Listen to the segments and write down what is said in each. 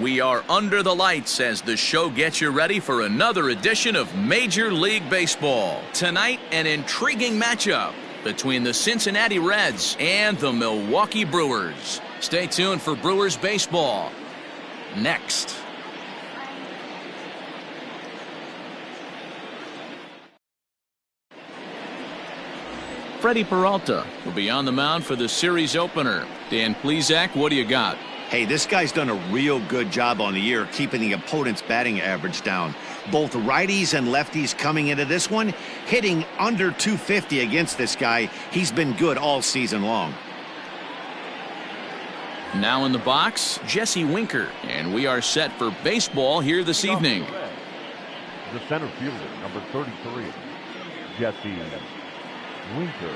We are under the lights as the show gets you ready for another edition of Major League Baseball. Tonight, an intriguing matchup between the Cincinnati Reds and the Milwaukee Brewers. Stay tuned for Brewers baseball next. Freddie Peralta will be on the mound for the series opener. Dan Plesac, what do you got? Hey, this guy's done a real good job on the year keeping the opponent's batting average down. Both righties and lefties coming into this one, hitting under 250 against this guy. He's been good all season long. Now in the box, Jesse Winker, and we are set for baseball here this evening. The center fielder, number 33, Jesse Winker.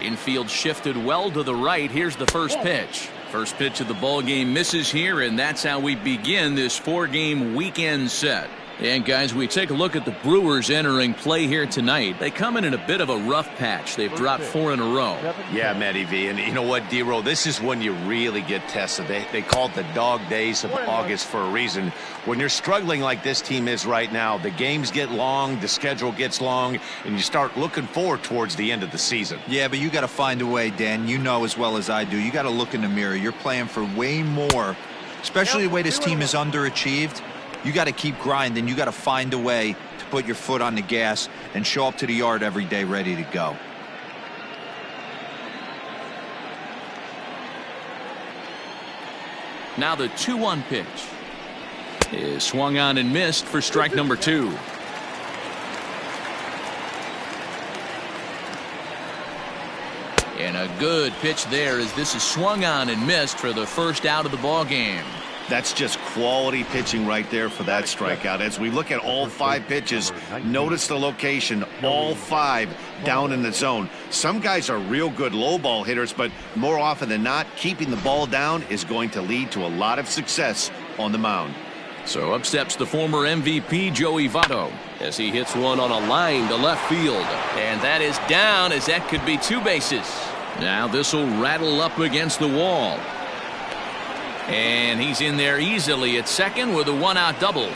Infield shifted well to the right. Here's the first pitch. First pitch of the ball game misses here, and that's how we begin this four-game weekend set. And guys, we take a look at the Brewers entering play here tonight. They come in a bit of a rough patch. They've dropped 4 in a row. Yeah, Matty V. And you know what, D-Roll? This is when you really get tested. They call it the dog days of August for a reason. When you're struggling like this team is right now, the games get long, the schedule gets long, and you start looking forward towards the end of the season. Yeah, but you got to find a way, Dan. You know as well as I do. You got to look in the mirror. You're playing for way more, especially the way this team is underachieved. You got to keep grinding. You got to find a way to put your foot on the gas and show up to the yard every day ready to go. Now the 2-1 pitch is swung on and missed for strike number 2. And a good pitch there as this is swung on and missed for the first out of the ball game. That's just quality pitching right there for that strikeout. As we look at all 5 pitches, notice the location, all 5 down in the zone. Some guys are real good low ball hitters, but more often than not, keeping the ball down is going to lead to a lot of success on the mound. So up steps the former MVP Joey Votto as he hits one on a line to left field. And that is down as that could be 2 bases. Now this will rattle up against the wall. And he's in there easily at second with a 1-out double.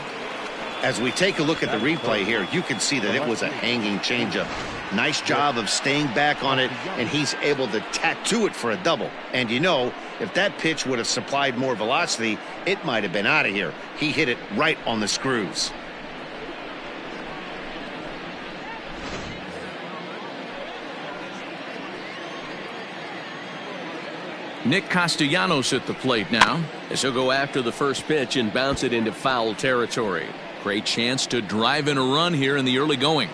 As we take a look at the replay here, you can see that it was a hanging changeup. Nice job of staying back on it, and he's able to tattoo it for a double. And you know, if that pitch would have supplied more velocity, it might have been out of here. He hit it right on the screws. Nick Castellanos at the plate now as he'll go after the first pitch and bounce it into foul territory. Great chance to drive in a run here in the early going.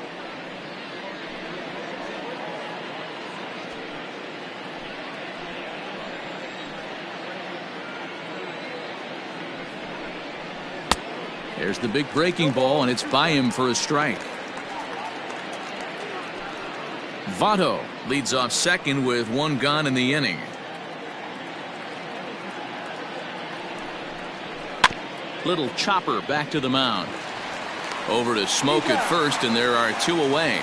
There's the big breaking ball, and it's by him for a strike. Votto leads off second with 1 gone in the inning. Little chopper back to the mound. Over to Smoke at first, and there are 2 away.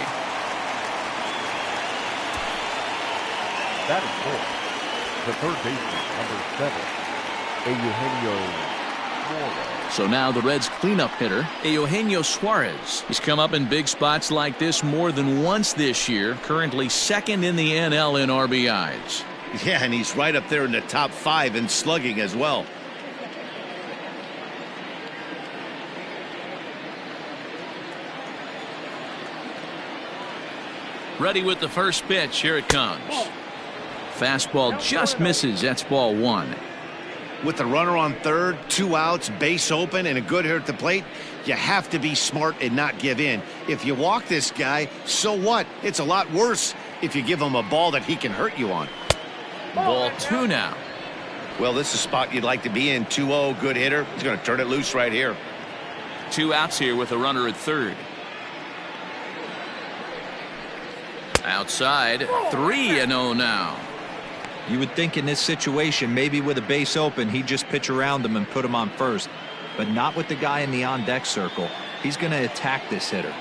That is 4. The third baseman, number 7, Eugenio Suarez. So now the Reds' cleanup hitter, Eugenio Suarez. He's come up in big spots like this more than once this year. Currently second in the NL in RBIs. Yeah, and he's right up there in the top 5 in slugging as well. Ready with the first pitch. Here it comes. Fastball just misses. That's ball 1. With the runner on third, 2 outs, base open, and a good hitter at the plate, you have to be smart and not give in. If you walk this guy, so what? It's a lot worse if you give him a ball that he can hurt you on. Ball 2 now. Well, this is a spot you'd like to be in. 2-0, good hitter. He's going to turn it loose right here. 2 outs here with a runner at third. Outside, 3-0 now. You would think in this situation, maybe with a base open, he'd just pitch around him and put him on first. But not with the guy in the on-deck circle. He's going to attack this hitter.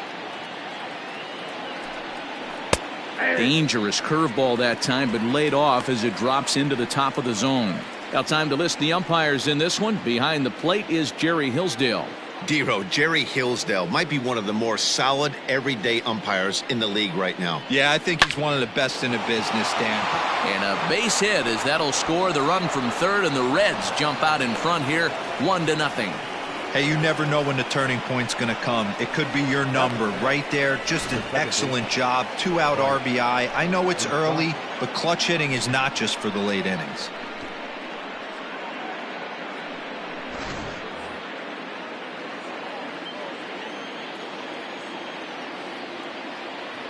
Dangerous curveball that time, but laid off as it drops into the top of the zone. Now time to list the umpires in this one. Behind the plate is Jerry Hillsdale. Dero, Jerry Hillsdale might be one of the more solid everyday umpires in the league right now. Yeah, I think he's one of the best in the business, Dan. And a base hit as that'll score the run from third, and the Reds jump out in front here 1-0. Hey, you never know when the turning point's going to come. It could be your number right there. Just an excellent job. 2-out RBI. I know it's early, but clutch hitting is not just for the late innings.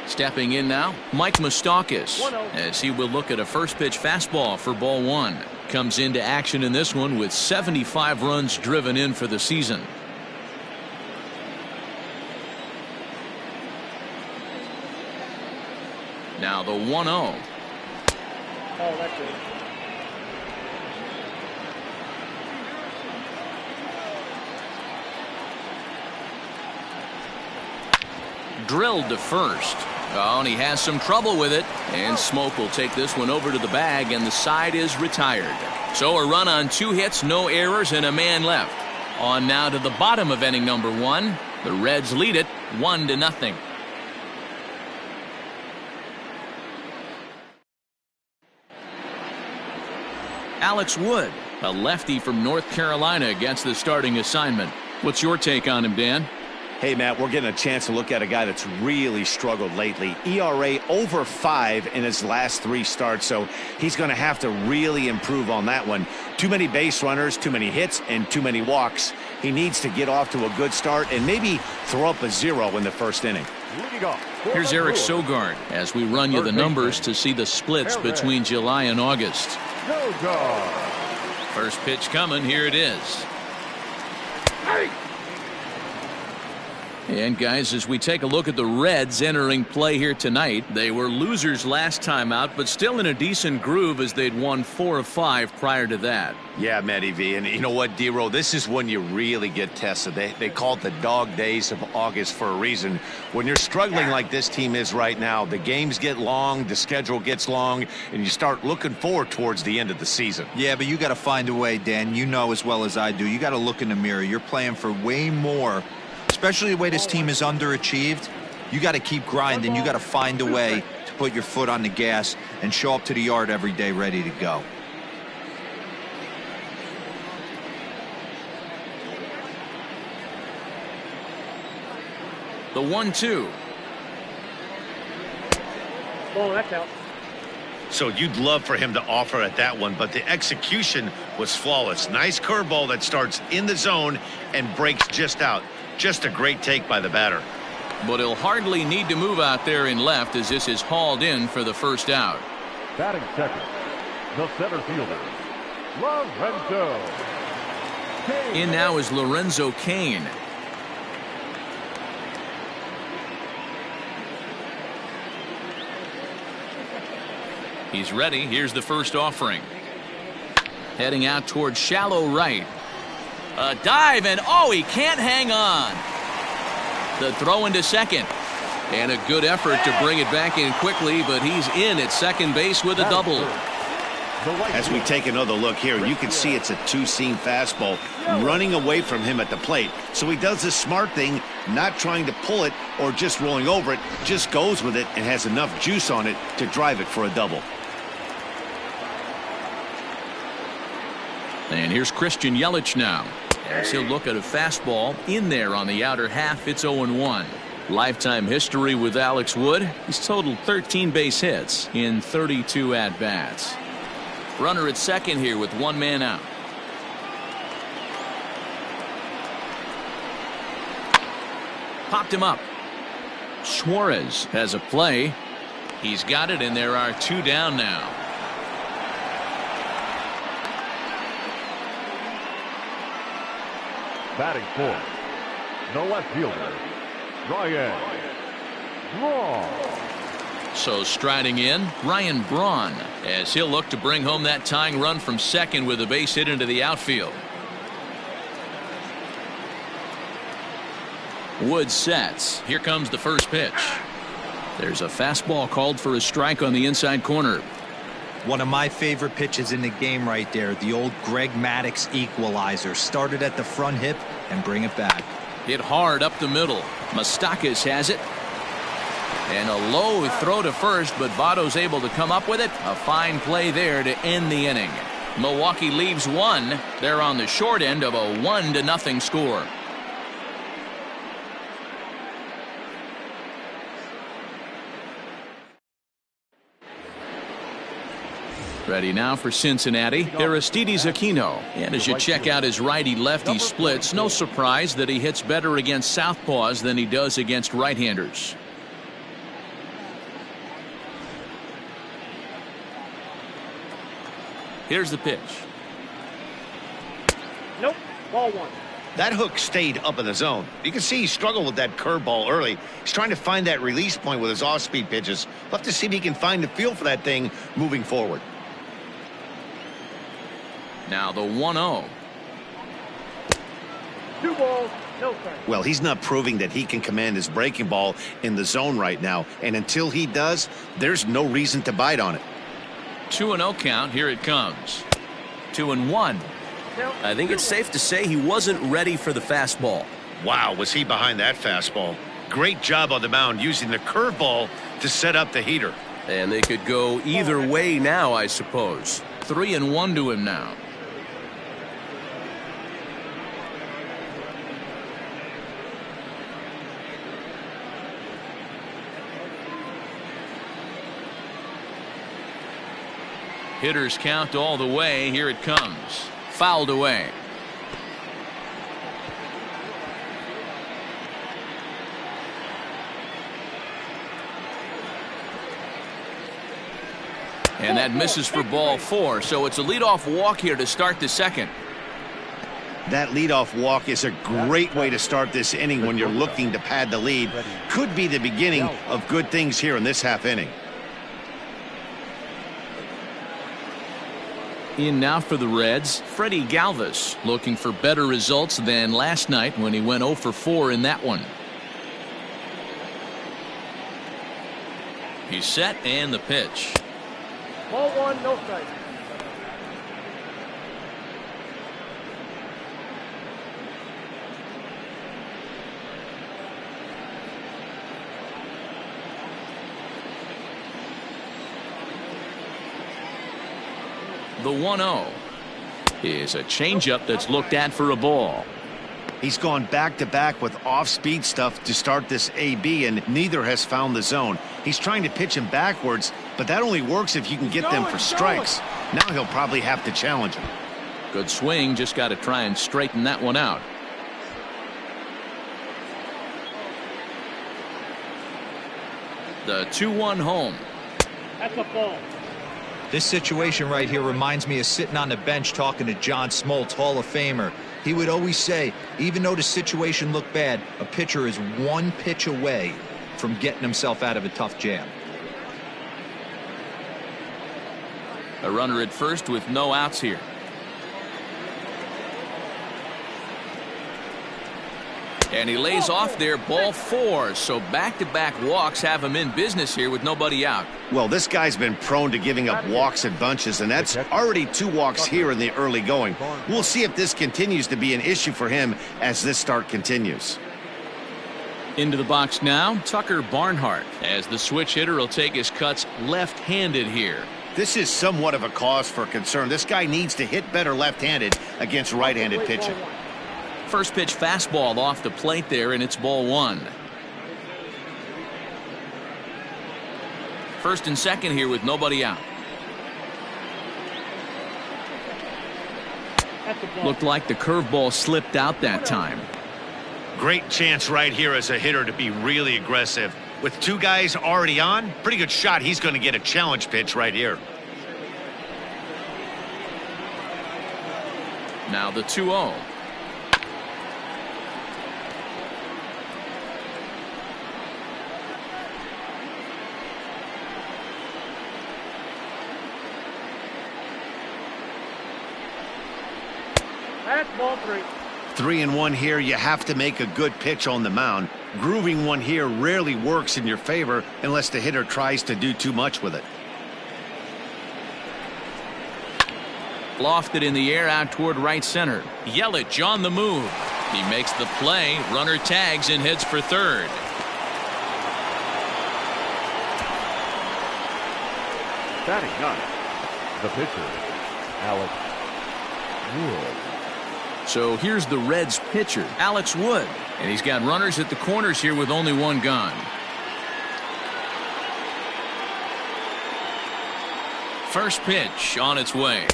Stepping in now, Mike Moustakas, as he will look at a first pitch fastball for ball one. Comes into action in this one with 75 runs driven in for the season. Now the 1-0. Oh, that's it. Drilled to first. Oh, and he has some trouble with it. And Smoke will take this one over to the bag, and the side is retired. So a run on 2 hits, no errors, and a man left. On now to the bottom of inning number 1. The Reds lead it 1-0. Alex Wood, a lefty from North Carolina, gets the starting assignment. What's your take on him, Dan? Hey, Matt, we're getting a chance to look at a guy that's really struggled lately. ERA over 5 in his last 3 starts, so he's going to have to really improve on that one. Too many base runners, too many hits, and too many walks. He needs to get off to a good start and maybe throw up a 0 in the first inning. Here's Eric Sogard as we run you the numbers to see the splits between July and August. First pitch coming. Here it is. And guys, as we take a look at the Reds entering play here tonight, they were losers last time out, but still in a decent groove as they'd won 4 of 5 prior to that. Yeah, Matty V, and you know what, Dero, this is when you really get tested. They call it the dog days of August for a reason. When you're struggling like this team is right now, the games get long, the schedule gets long, and you start looking forward towards the end of the season. Yeah, but you got to find a way, Dan. You know as well as I do. You got to look in the mirror. You're playing for way more. Especially the way this team is underachieved, you got to keep grinding. You got to find a way to put your foot on the gas and show up to the yard every day ready to go. The 1-2. Oh, that's out. So you'd love for him to offer at that one, but the execution was flawless. Nice curveball that starts in the zone and breaks just out. Just a great take by the batter. But he'll hardly need to move out there in left as this is hauled in for the first out. Batting second, the center fielder, Lorenzo Cain. In now is Lorenzo Cain. He's ready. Here's the first offering. Heading out towards shallow right. A dive, and oh, he can't hang on. The throw into second. And a good effort to bring it back in quickly, but he's in at second base with a double. As we take another look here, you can see it's a 2-seam fastball running away from him at the plate. So he does the smart thing, not trying to pull it or just rolling over it, just goes with it and has enough juice on it to drive it for a double. And here's Christian Yelich now, as he'll look at a fastball in there on the outer half. It's 0-1. Lifetime history with Alex Wood. He's totaled 13 base hits in 32 at-bats. Runner at second here with 1 man out. Popped him up. Suarez has a play. He's got it, and there are 2 down now. Batting fourth, the left fielder, Ryan Braun. So striding in, Ryan Braun, as he'll look to bring home that tying run from second with a base hit into the outfield. Wood sets. Here comes the first pitch. There's a fastball called for a strike on the inside corner. One of my favorite pitches in the game right there, the old Greg Maddux equalizer. Started at the front hip and bring it back. Hit hard up the middle. Moustakas has it. And a low throw to first, but Votto's able to come up with it. A fine play there to end the inning. Milwaukee leaves one. They're on the short end of a 1-0 score. Ready now for Cincinnati, Aristides Aquino. And as you check out his righty-lefty splits, no surprise that he hits better against southpaws than he does against right-handers. Here's the pitch. Nope. Ball one. That hook stayed up in the zone. You can see he struggled with that curveball early. He's trying to find that release point with his off-speed pitches. We'll have to see if he can find the feel for that thing moving forward. Now the 1-0. 2 balls, no strike. Well, he's not proving that he can command his breaking ball in the zone right now. And until he does, there's no reason to bite on it. 2-0 count. Here it comes. 2-1. I think it's safe to say he wasn't ready for the fastball. Wow, was he behind that fastball. Great job on the mound using the curveball to set up the heater. And they could go either way now, I suppose. 3-1 to him now. Hitters count all the way. Here it comes. Fouled away. And that misses for ball 4. So it's a leadoff walk here to start the second. That leadoff walk is a great way to start this inning when you're looking to pad the lead. Could be the beginning of good things here in this half inning. In now for the Reds, Freddie Galvis, looking for better results than last night when he went 0 for 4 in that one. He's set, and the pitch. Ball one, no strike. The 1-0 is a changeup that's looked at for a ball. He's gone back-to-back with off-speed stuff to start this AB, and neither has found the zone. He's trying to pitch him backwards, but that only works if you can get them for strikes. Now he'll probably have to challenge him. Good swing, just got to try and straighten that one out. The 2-1 home. That's a ball. This situation right here reminds me of sitting on the bench talking to John Smoltz, Hall of Famer. He would always say, even though the situation looked bad, a pitcher is one pitch away from getting himself out of a tough jam. A runner at first with no outs here. And he lays off there, ball 4. So back-to-back walks have him in business here with nobody out. Well, this guy's been prone to giving up walks in bunches, and that's already 2 walks here in the early going. We'll see if this continues to be an issue for him as this start continues. Into the box now, Tucker Barnhart, as the switch hitter will take his cuts left-handed here. This is somewhat of a cause for concern. This guy needs to hit better left-handed against right-handed pitching. First pitch fastball off the plate there, and it's ball 1. First and second here with nobody out. Looked like the curveball slipped out that time. Great chance right here as a hitter to be really aggressive. With 2 guys already on, pretty good shot he's going to get a challenge pitch right here. Now the 2-0. That's ball 3. 3-1 here. You have to make a good pitch on the mound. Grooving one here rarely works in your favor unless the hitter tries to do too much with it. Lofted in the air out toward right center. Yelich on the move. He makes the play. Runner tags and heads for third. Batting ninth, the pitcher, Alex Wood. So here's the Reds pitcher, Alex Wood. And he's got runners at the corners here with only one gone. First pitch on its way.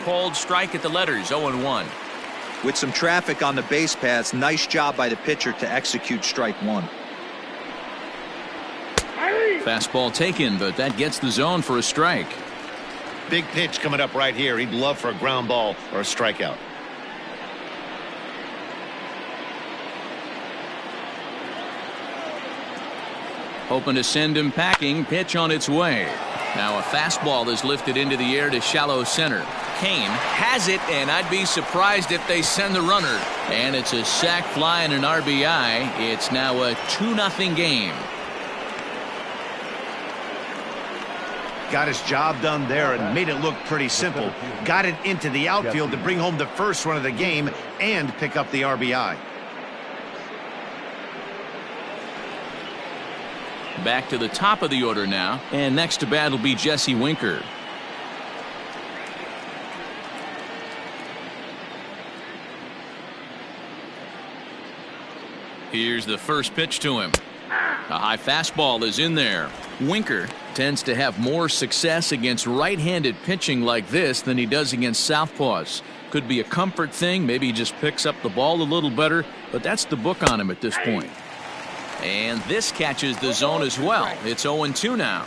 Cold strike at the letters, 0-1. With some traffic on the base paths, nice job by the pitcher to execute strike one. Fastball taken, but that gets the zone for a strike. Big pitch coming up right here. He'd love for a ground ball or a strikeout. Hoping to send him packing. Pitch on its way. Now a fastball is lifted into the air to shallow center. Kane has it, and I'd be surprised if they send the runner. And it's a sac fly and an RBI. It's now a 2-0 game. Got his job done there and made it look pretty simple. Got it into the outfield to bring home the first run of the game and pick up the RBI. Back to the top of the order now, and next to bat will be Jesse Winker. Here's the first pitch to him. A high fastball is in there. Winker tends to have more success against right-handed pitching like this than he does against southpaws. Could be a comfort thing. Maybe he just picks up the ball a little better, but that's the book on him at this point. And this catches the zone as well. It's 0-2 now.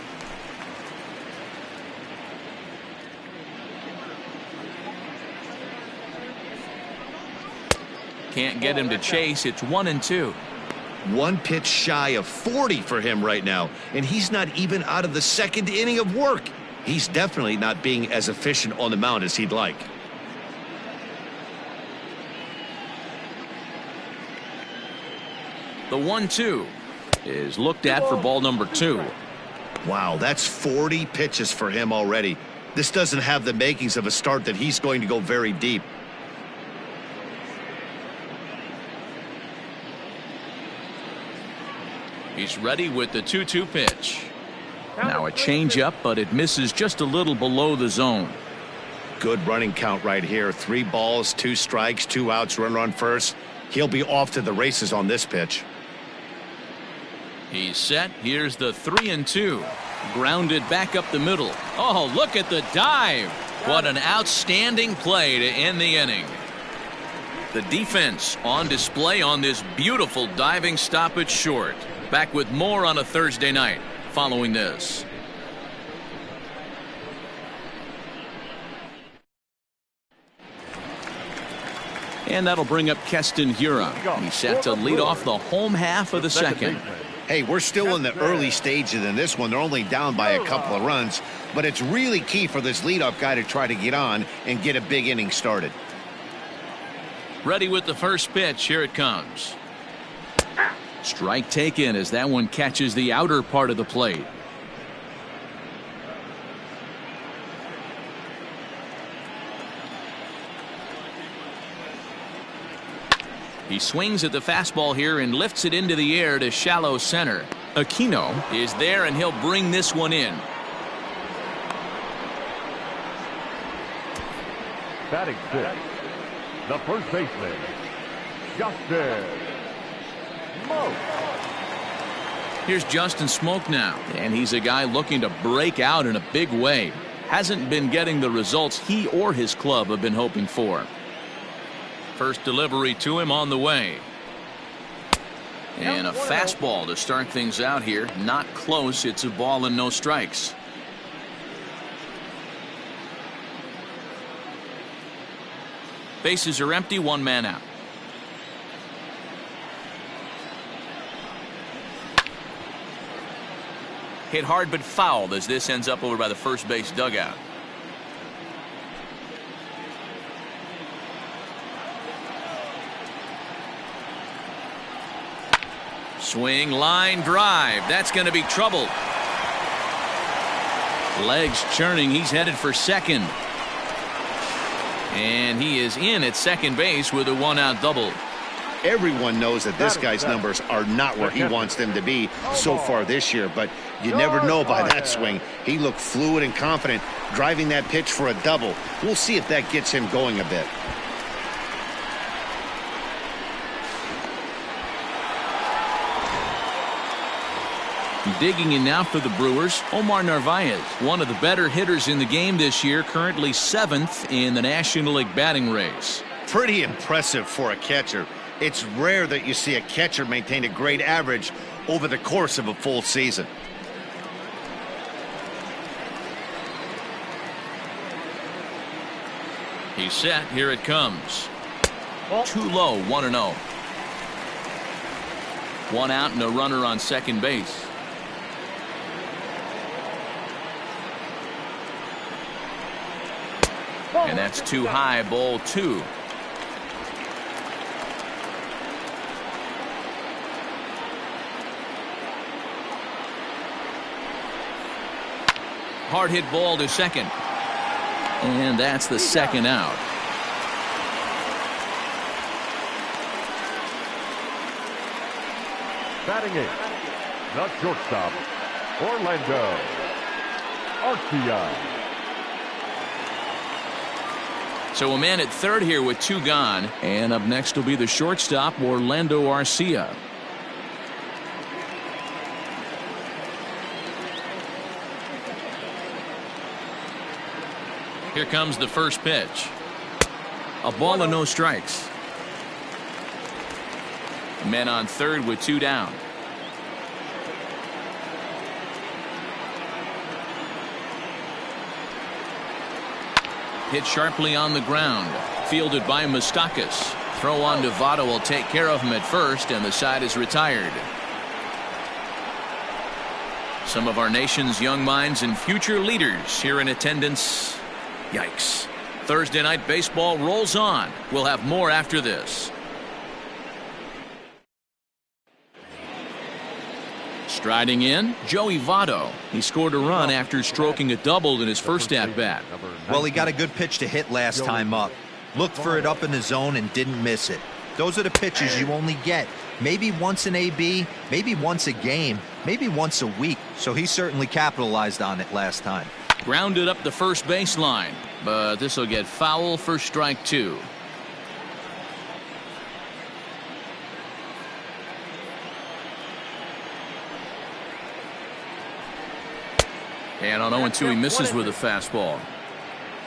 Can't get him to chase. It's 1-2. One pitch shy of 40 for him right now, and he's not even out of the second inning of work. He's definitely not being as efficient on the mound as he'd like. The 1-2 is looked at for ball number 2. Wow, that's 40 pitches for him already. This doesn't have the makings of a start that he's going to go very deep. He's ready with the 2-2 pitch. Now a changeup, but it misses just a little below the zone. Good running count right here. 3 balls, 2 strikes, 2 outs, runner on first. He'll be off to the races on this pitch. He's set. Here's the 3-2. Grounded back up the middle. Oh, look at the dive. What an outstanding play to end the inning. The defense on display on this beautiful diving stoppage short. Back with more on a Thursday night following this. And that'll bring up Keston Hiura. He's set to lead off the home half of the second. Hey, we're still in the early stages in this one. They're only down by a couple of runs, but it's really key for this leadoff guy to try to get on and get a big inning started. Ready with the first pitch. Here it comes. Strike taken as that one catches the outer part of the plate. He swings at the fastball here and lifts it into the air to shallow center. Aquino is there, and he'll bring this one in. Batting sixth, the first baseman, Justin Smoke. Here's Justin Smoke now, and he's a guy looking to break out in a big way. Hasn't been getting the results he or his club have been hoping for. First delivery to him on the way. And a fastball to start things out here. Not close. It's a ball and no strikes. Bases are empty. 1 man out. Hit hard but fouled as this ends up over by the first base dugout. Swing, line drive. That's going to be trouble. Legs churning. He's headed for second. And he is in at second base with a one-out double. Everyone knows that this guy's numbers are not where he wants them to be so far this year, but you never know by that swing. He looked fluid and confident, driving that pitch for a double. We'll see if that gets him going a bit. Digging in now for the Brewers, Omar Narvaez, one of the better hitters in the game this year, currently 7th in the National League batting race. Pretty impressive for a catcher. It's rare that you see a catcher maintain a great average over the course of a full season. He's set. Here it comes. Too low, 1-0. One out and a runner on second base. And that's too high, ball 2. Hard hit ball to second. And that's the second out. Batting 8, the shortstop, Orlando Arcia. So a man at third here with 2 gone. And up next will be the shortstop, Orlando Arcia. Here comes the first pitch. A ball and no strikes. Men on third with 2 down. Hit sharply on the ground. Fielded by Moustakas. Throw on to Votto will take care of him at first, and the side is retired. Some of our nation's young minds and future leaders here in attendance. Yikes. Thursday night baseball rolls on. We'll have more after this. Striding in, Joey Votto. He scored a run after stroking a double in his first at-bat. Well, he got a good pitch to hit last time up. Looked for it up in the zone and didn't miss it. Those are the pitches you only get. Maybe once an AB, maybe once a game, maybe once a week. So he certainly capitalized on it last time. Grounded up the first baseline, but this will get foul for strike 2. And on 0-2 he misses with a fastball.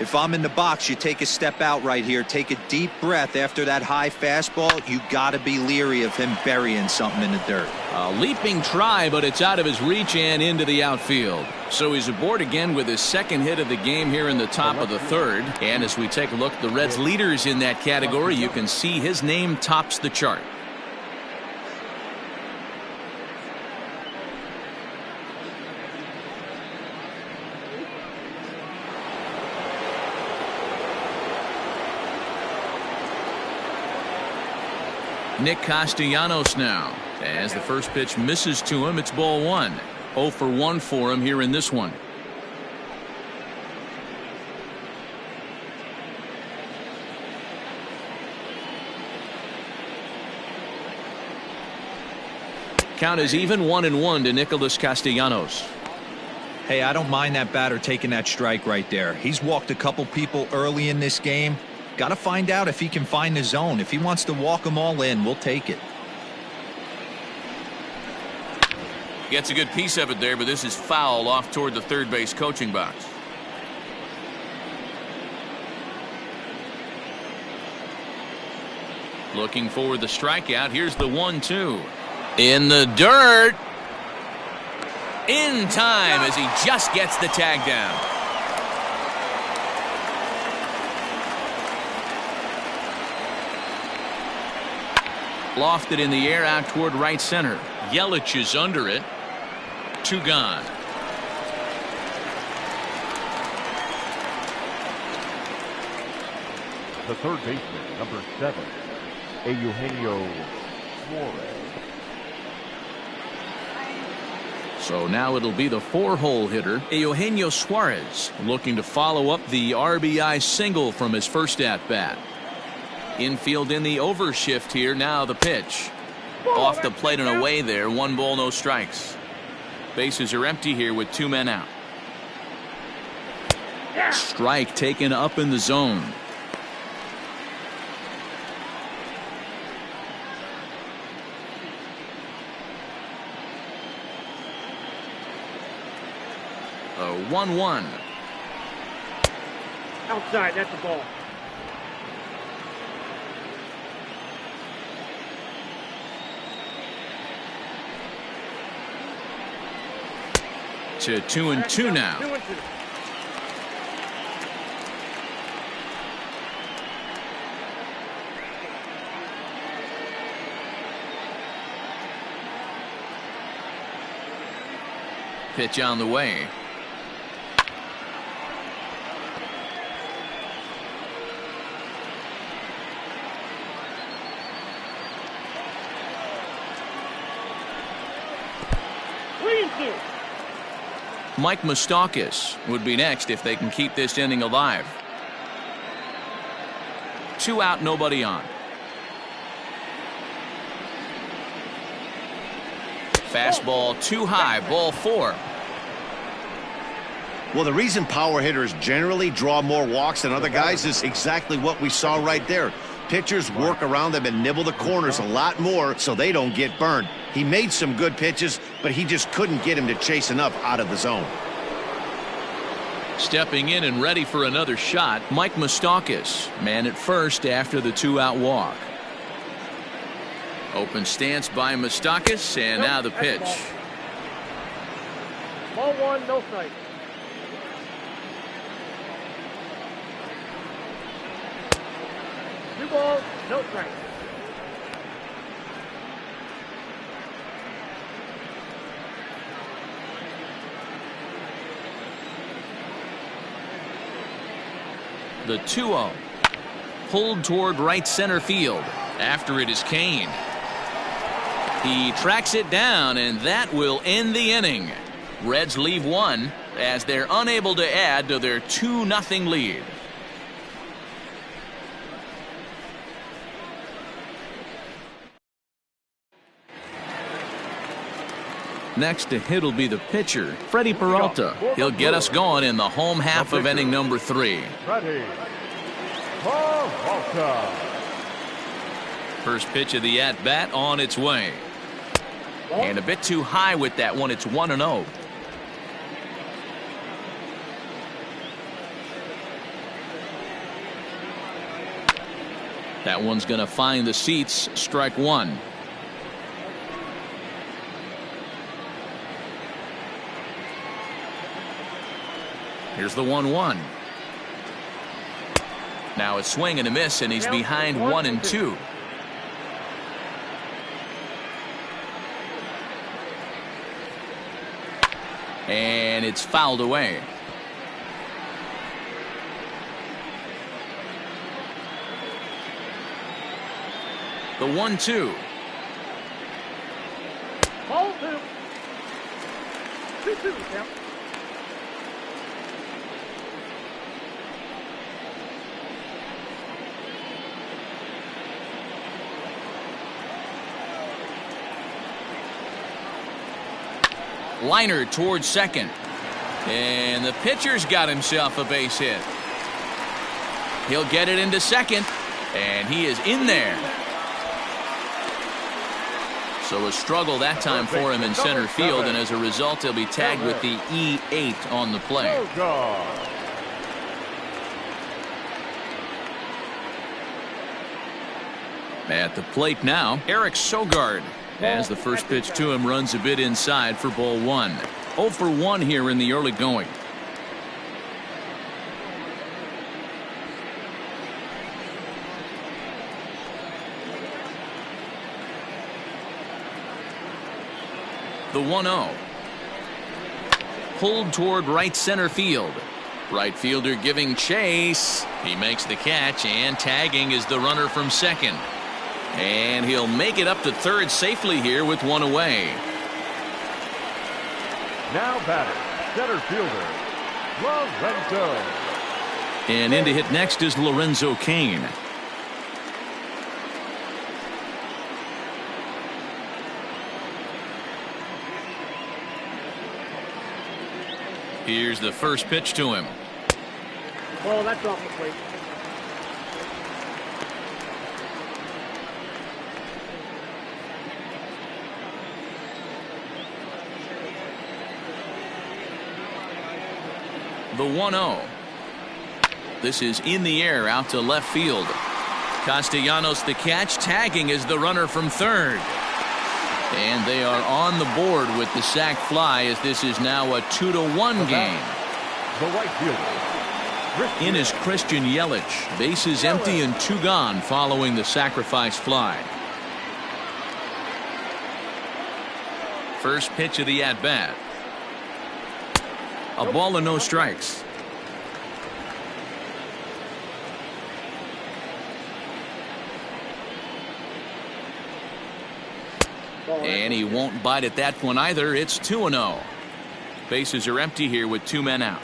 If I'm in the box, you take a step out right here, take a deep breath after that high fastball. You got to be leery of him burying something in the dirt. A leaping try, but it's out of his reach and into the outfield. So he's aboard again with his second hit of the game here in the top of the third. And as we take a look at the Reds leaders in that category, you can see his name tops the chart. Nick Castellanos now. As the first pitch misses to him, it's ball 1. 0 for 1 for him here in this one. Count is even 1-1 to Nicholas Castellanos. Hey, I don't mind that batter taking that strike right there. He's walked a couple people early in this game. Got to find out if he can find the zone. If he wants to walk them all in, we'll take it. Gets a good piece of it there, but this is foul off toward the third base coaching box. Looking for the strikeout. Here's the 1-2. In the dirt. In time as he just gets the tag down. Lofted in the air out toward right center. Yelich is under it. 2 gone. The third baseman, number 7, Eugenio Suarez. So now it'll be the 4-hole hitter, Eugenio Suarez, looking to follow up the RBI single from his first at-bat. Infield in the overshift here. Now the pitch. Off the plate and away there. 1 ball, no strikes. Bases are empty here with 2 men out. Strike taken up in the zone. A 1-1. Outside, that's the ball. To 2-2 now. 2-2. Pitch on the way. Mike Moustakas would be next if they can keep this inning alive. 2 out, nobody on. Fastball too high, ball 4. Well, the reason power hitters generally draw more walks than other guys is exactly what we saw right there. Pitchers work around them and nibble the corners a lot more so they don't get burned. He made some good pitches, but he just couldn't get him to chase enough out of the zone. Stepping in and ready for another shot, Mike Moustakas, man at first after the 2-out walk. Open stance by Moustakas, and now the pitch. Ball 1, no strike. Two balls, no strike. The 2-0. Pulled toward right center field. After it is Kane. He tracks it down, and that will end the inning. Reds leave 1 as they're unable to add to their 2-0 lead. Next to hit will be the pitcher, Freddie Peralta. He'll get us going in the home half of inning number 3. Freddie Peralta. First pitch of the at-bat on its way. And a bit too high with that one. It's 1-0. That one's going to find the seats. Strike 1. Here's the 1-1. Now a swing and a miss, and he's behind 1-2. And it's fouled away. The 1-2. Ball 2. 2-2 count. Liner towards second. And the pitcher's got himself a base hit. He'll get it into second. And he is in there. So a struggle that time for him in center field. And as a result, he'll be tagged with the E8 on the play. At the plate now, Eric Sogard. As the first pitch to him runs a bit inside for ball 1. 0 for 1 here in the early going. The 1-0. Pulled toward right center field. Right fielder giving chase. He makes the catch, and tagging is the runner from second. And he'll make it up to third safely here with 1 away. Now batter, center fielder, Lorenzo. And in to hit next is Lorenzo Cain. Here's the first pitch to him. Oh, that's off the plate. The 1-0. This is in the air out to left field. Castellanos the catch, tagging is the runner from third. And they are on the board with the sac fly as this is now a 2-1 game. The right fielder. In is Christian Yelich. Bases empty and 2 gone following the sacrifice fly. First pitch of the at-bat. A ball and no strikes. And he won't bite at that one either. It's 2-0. Bases are empty here with 2 men out.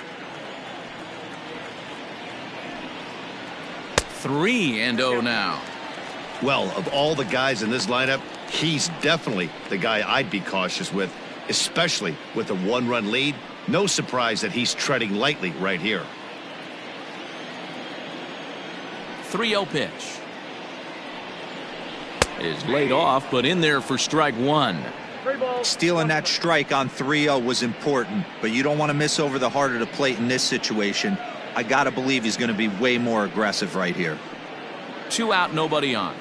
3-0 now. Well, of all the guys in this lineup, he's definitely the guy I'd be cautious with, especially with a 1-run lead. No surprise that he's treading lightly right here. 3-0 pitch. Is laid off, but in there for strike 1. Stealing that strike on 3-0 was important, but you don't want to miss over the heart of the plate in this situation. I got to believe he's going to be way more aggressive right here. 2 out, nobody on.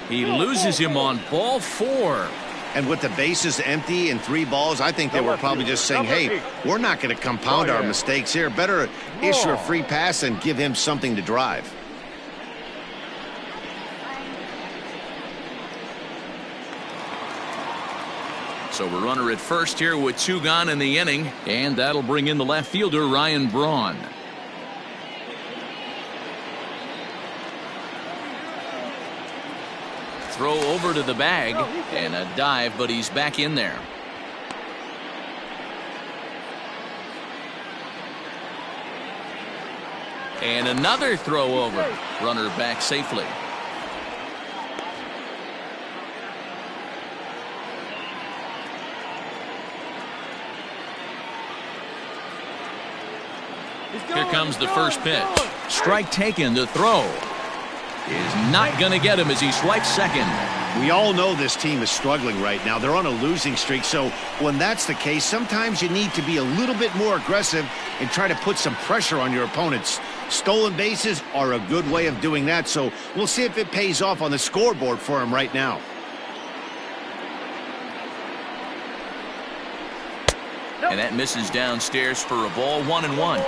He loses him on ball 4. And with the bases empty and 3 balls, I think they were probably just saying, hey, we're not going to compound our mistakes here. Better issue a free pass and give him something to drive. So a runner at first here with 2 gone in the inning, and that'll bring in the left fielder Ryan Braun. Throw over to the bag and a dive, but he's back in there. And another throw over. Runner back safely. Here comes the first pitch. Strike taken. The throw is not going to get him as he swipes second. We all know this team is struggling right now. They're on a losing streak, so when that's the case, sometimes you need to be a little bit more aggressive and try to put some pressure on your opponents. Stolen bases are a good way of doing that, so we'll see if it pays off on the scoreboard for him right now. And that misses downstairs for a ball. 1-1.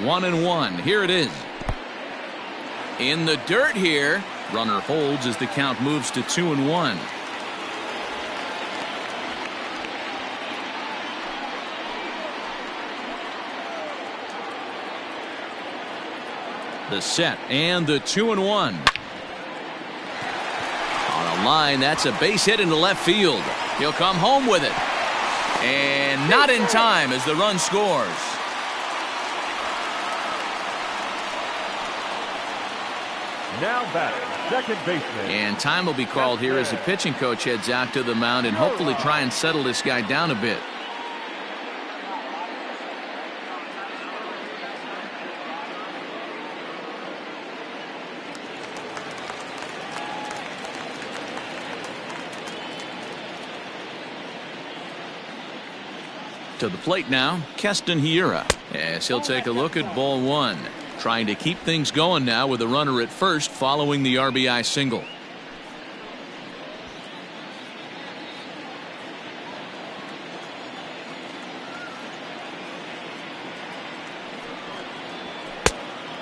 1-1. Here it is. In the dirt here. Runner holds as the count moves to 2-1. The set and the 2-1. On a line, that's a base hit into left field. He'll come home with it. And not in time as the run scores. Now batting, second baseman. And time will be called here as the pitching coach heads out to the mound and hopefully try and settle this guy down a bit. To the plate now, Keston Hiura, as he'll take a look at ball 1. Trying to keep things going now with a runner at first following the RBI single.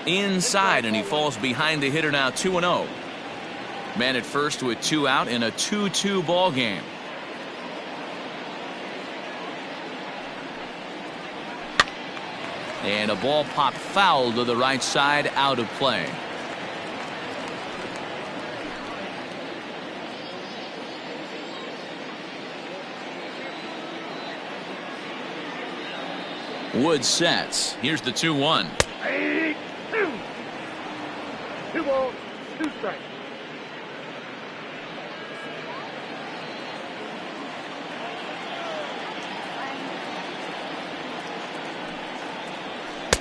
Inside, and he falls behind the hitter now. 2-0. Man at first with 2 out in a 2-2 ball game. And a ball popped foul to the right side, out of play. Wood sets. Here's the 2-1. 2 balls, 2 strikes.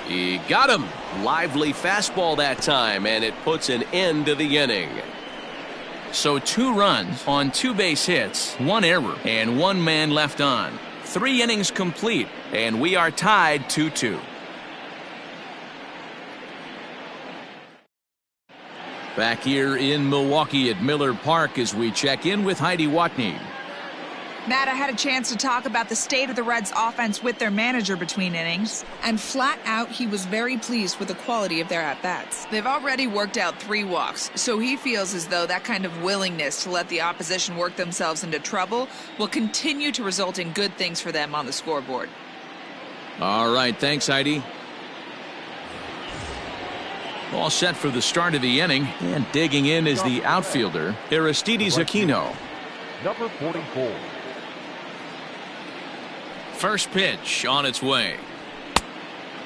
He got him. Lively fastball that time, and it puts an end to the inning. So 2 runs on 2 base hits, 1 error, and 1 man left on. 3 innings complete, and we are tied 2-2. Back here in Milwaukee at Miller Park as we check in with Heidi Watney. Matt, I had a chance to talk about the state of the Reds offense with their manager between innings, and flat out he was very pleased with the quality of their at-bats. They've already worked out 3 walks, so he feels as though that kind of willingness to let the opposition work themselves into trouble will continue to result in good things for them on the scoreboard. All right, thanks, Heidi. All set for the start of the inning, and digging in is the outfielder, Aristides Aquino. Number 44. First pitch on its way.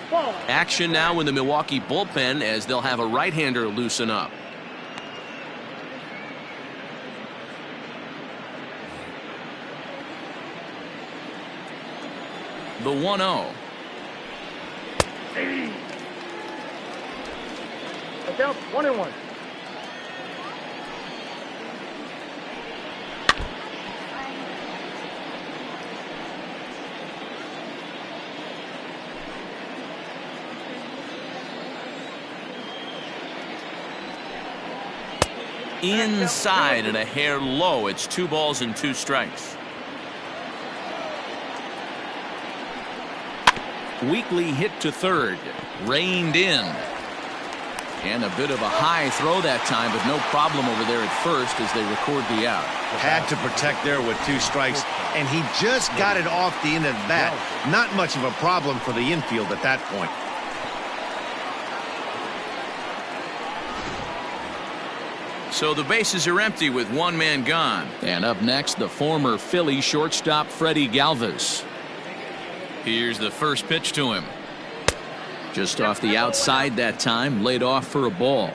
Ball. Action now in the Milwaukee bullpen as they'll have a right-hander loosen up. The 1-0. Down 1-1. Inside and a hair low. It's 2 balls and 2 strikes. Weekly hit to third. Reined in. And a bit of a high throw that time, but no problem over there at first as they record the out. Had to protect there with 2 strikes, and he just got it off the end of the bat. Not much of a problem for the infield at that point. So the bases are empty with 1 man gone. And up next, the former Philly shortstop Freddie Galvis. Here's the first pitch to him. Just off the outside that time, laid off for a ball.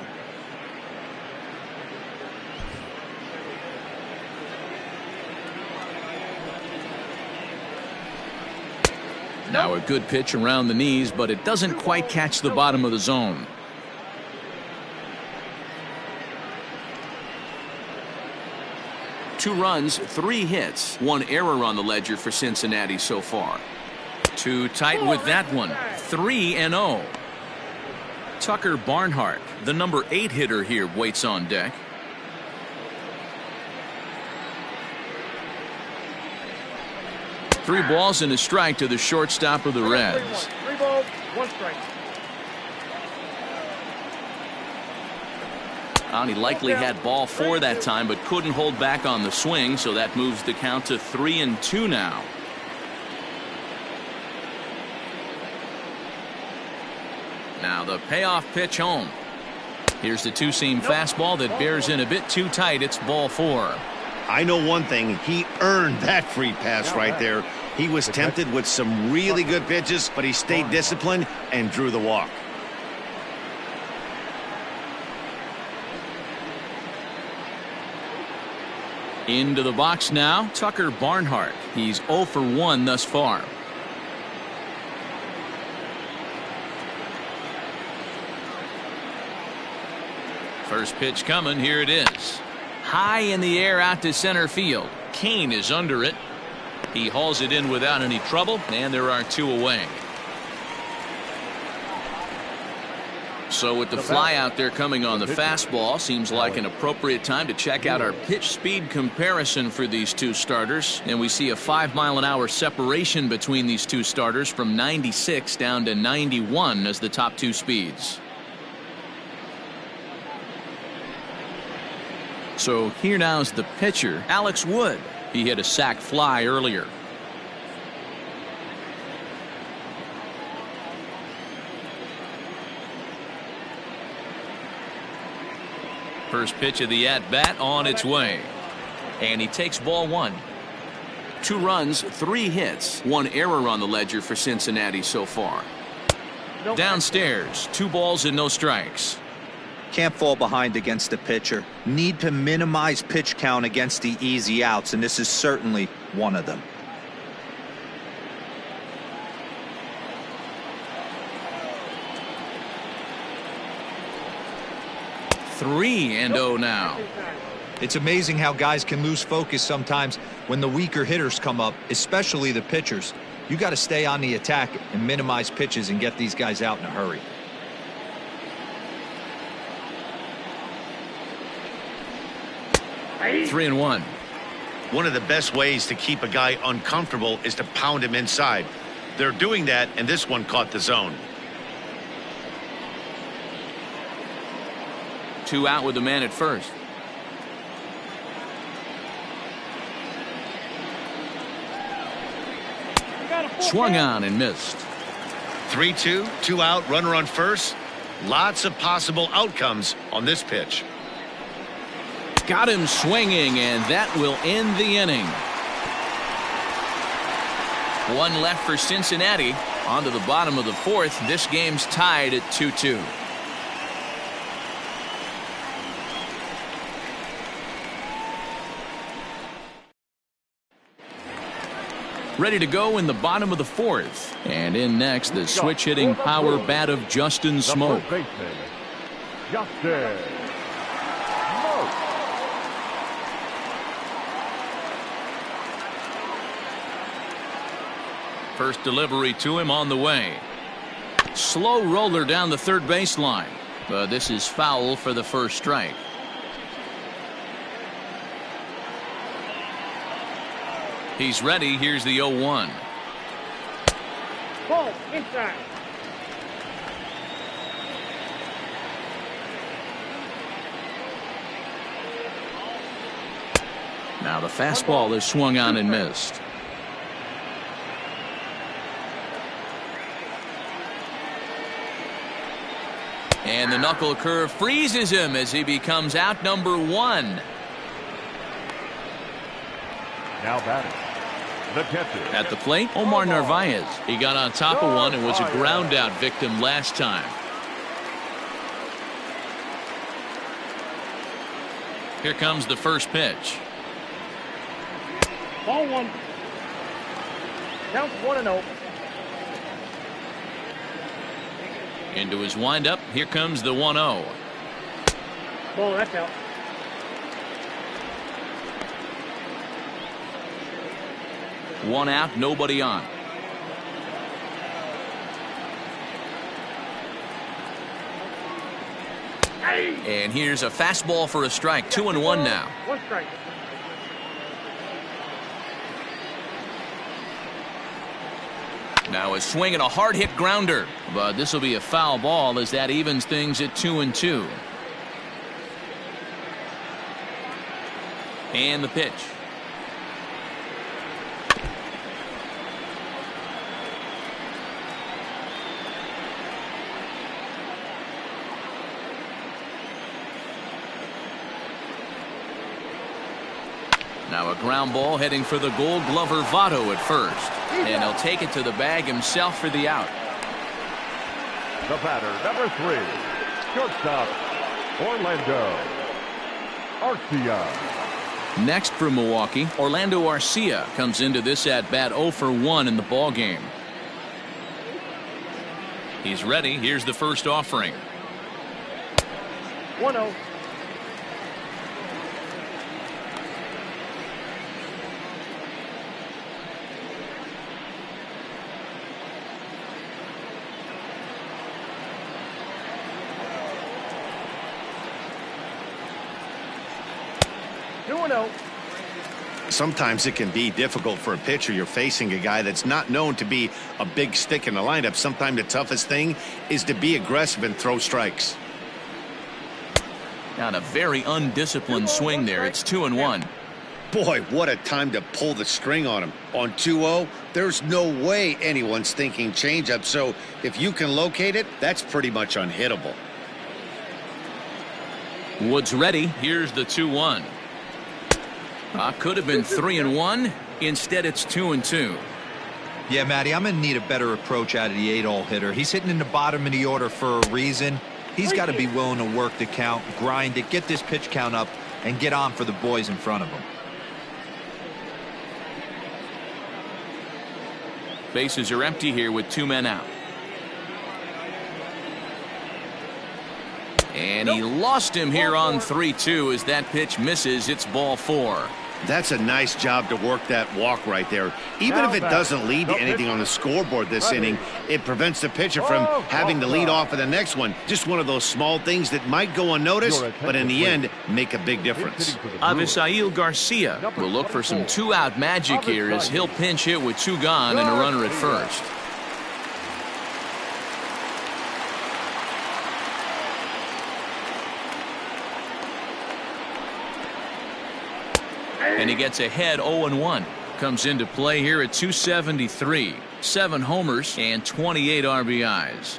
Now a good pitch around the knees, but it doesn't quite catch the bottom of the zone. Two runs, 3 hits, 1 error on the ledger for Cincinnati so far. Too tight with that one. 3-0. Tucker Barnhart, the number 8 hitter here, waits on deck. Three balls and a strike to the shortstop of the Reds. 3 balls, 1 strike. He likely had ball 4 that time, but couldn't hold back on the swing, so that moves the count to 3-2 now. Now the payoff pitch home. Here's the 2-seam fastball that bears in a bit too tight. It's ball 4. I know one thing. He earned that free pass right there. He was tempted with some really good pitches, but he stayed disciplined and drew the walk. Into the box now, Tucker Barnhart. He's 0 for 1 thus far. First pitch coming. Here it is. High in the air out to center field. Kane is under it. He hauls it in without any trouble, and there are 2 away. So with the fly out there coming on the fastball, seems like an appropriate time to check out our pitch speed comparison for these 2 starters. And we see a 5-mile-an-hour separation between these 2 starters from 96 down to 91 as the top 2 speeds. So here now is the pitcher, Alex Wood. He hit a sac fly earlier. First pitch of the at-bat on its way. And he takes ball one. 2 runs, 3 hits, 1 error on the ledger for Cincinnati so far. Downstairs, 2 balls and no strikes. Can't fall behind against the pitcher. Need to minimize pitch count against the easy outs, and this is certainly one of them. Three and 0 now. It's amazing how guys can lose focus sometimes when the weaker hitters come up, especially the pitchers. You got to stay on the attack and minimize pitches and get these guys out in a hurry. Three and 1. One of the best ways to keep a guy uncomfortable is to pound him inside. They're doing that, and this one caught the zone. 2 out with the man at first. Swung on and missed. 3-2, 2 out, runner on first. Lots of possible outcomes on this pitch. Got him swinging, and that will end the inning. 1 left for Cincinnati. On to the bottom of the 4th. This game's tied at 2-2. Ready to go in the bottom of the 4th. And in next, the switch-hitting power bat of Justin Smoke. Justin Smoke. First delivery to him on the way. Slow roller down the third baseline. But this is foul for the first strike. He's ready. Here's the 0-1. Ball inside. Now the fastball is swung on and missed. And the knuckle curve freezes him as he becomes out number 1. Now batting, the catcher. At the plate, Omar Narvaez. He got on top of one and was a ground out victim last time. Here comes the first pitch. Ball 1. Count 1-0. Into his windup. Here comes the 1-0. Ball, that's out. One out, nobody on. And here's a fastball for a strike. 2-1 now. 1 strike. Now a swing and a hard hit grounder, but this will be a foul ball as that evens things at 2-2. And the pitch. Now a ground ball heading for the Gold Glover Votto at first. And he'll take it to the bag himself for the out. The batter, number 3, shortstop, Orlando Arcia. Next for Milwaukee, Orlando Arcia comes into this at-bat 0 for 1 in the ball game. He's ready. Here's the first offering. 1-0. Sometimes it can be difficult for a pitcher. You're facing a guy that's not known to be a big stick in the lineup. Sometimes the toughest thing is to be aggressive and throw strikes. Not a very undisciplined swing there. It's 2-1. Boy, what a time to pull the string on him. On 2-0, there's no way anyone's thinking changeup. So if you can locate it, that's pretty much unhittable. Woods ready. Here's the 2-1. Could have been 3-1. Instead, it's 2-2. Yeah, Matty, I'm going to need a better approach out of the 8-hole hitter. He's hitting in the bottom of the order for a reason. He's got to be willing to work the count, grind it, get this pitch count up, and get on for the boys in front of him. Bases are empty here with 2 men out. And he lost him here on 3-2 as that pitch misses. It's ball 4. That's a nice job to work that walk right there. Even if it doesn't lead to anything on the scoreboard this inning, it prevents the pitcher from having to lead off in the next one. Just one of those small things that might go unnoticed, but in the end, make a big difference. Avisail Garcia will look for some 2-out magic here as he'll pinch hit with 2 gone and a runner at first. And he gets ahead 0-1. Comes into play here at 273. 7 homers and 28 RBIs.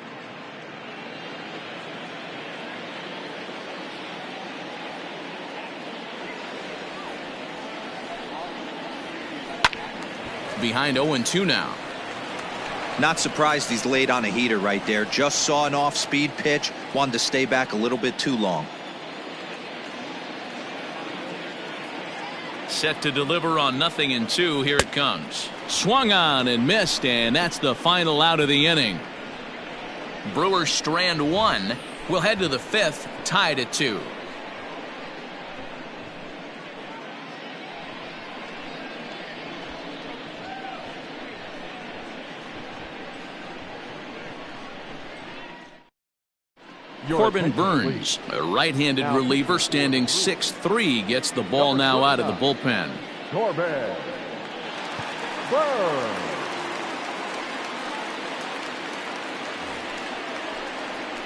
Behind 0-2 now. Not surprised he's laid on a heater right there. Just saw an off-speed pitch. Wanted to stay back a little bit too long. Set to deliver on 0-2. Here it comes. Swung on and missed, and that's the final out of the inning. Brewers strand 1. We'll head to the 5th, tied at 2. Corbin Burns, a right-handed reliever standing 6'3", gets the ball now out of the bullpen. Corbin Burns.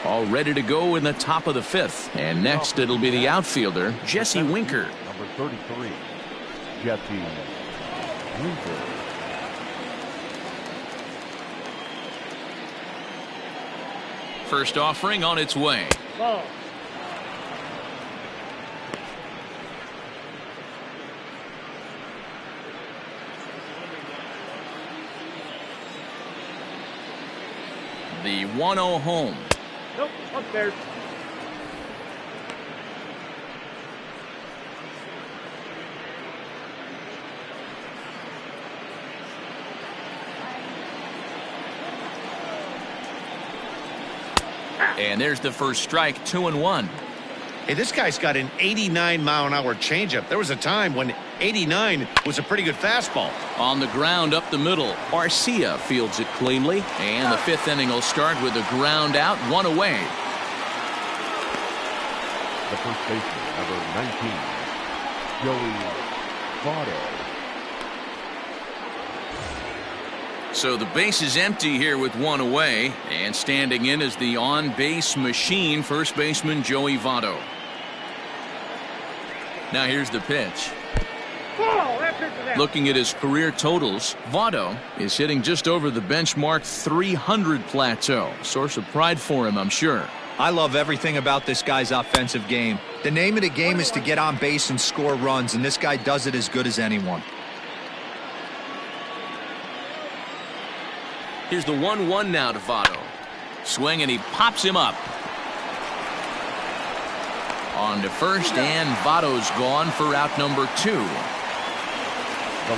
All ready to go in the top of the 5th. And next it'll be the outfielder, Jesse Winker. Number 33, Jesse Winker. First offering on its way. Ball. The 1-0 home. Nope, upstairs. And there's the first strike, 2-1. Hey, this guy's got an 89-mile-an-hour changeup. There was a time when 89 was a pretty good fastball. On the ground up the middle, Arcia fields it cleanly. And the 5th inning will start with a ground out, 1 away. The first baseman, number 19, Joey Votto. So the base is empty here with 1 away, and standing in is the on-base machine, first baseman Joey Votto. Now here's the pitch. Ball. That pitch is out. Looking at his career totals, Votto is hitting just over the benchmark 300 plateau. Source of pride for him, I'm sure. I love everything about this guy's offensive game. The name of the game is to get on base and score runs, and this guy does it as good as anyone. Here's the 1-1 now to Votto. Swing, and he pops him up. On to first, and Votto's gone for out number 2. The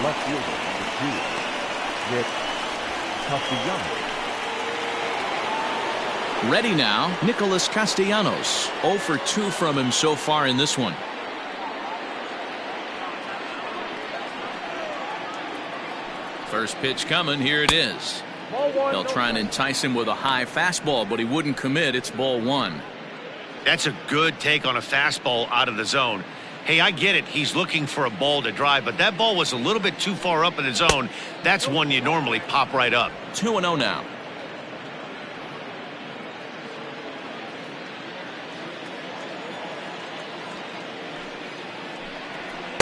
left fielder, number 2, Nick Castellanos. Ready now, Nicholas Castellanos. 0 for 2 from him so far in this one. First pitch coming, here it is. They'll try and entice him with a high fastball, but he wouldn't commit. It's ball 1. That's a good take on a fastball out of the zone. Hey, I get it. He's looking for a ball to drive, but that ball was a little bit too far up in the zone. That's one you normally pop right up. 2-0 now.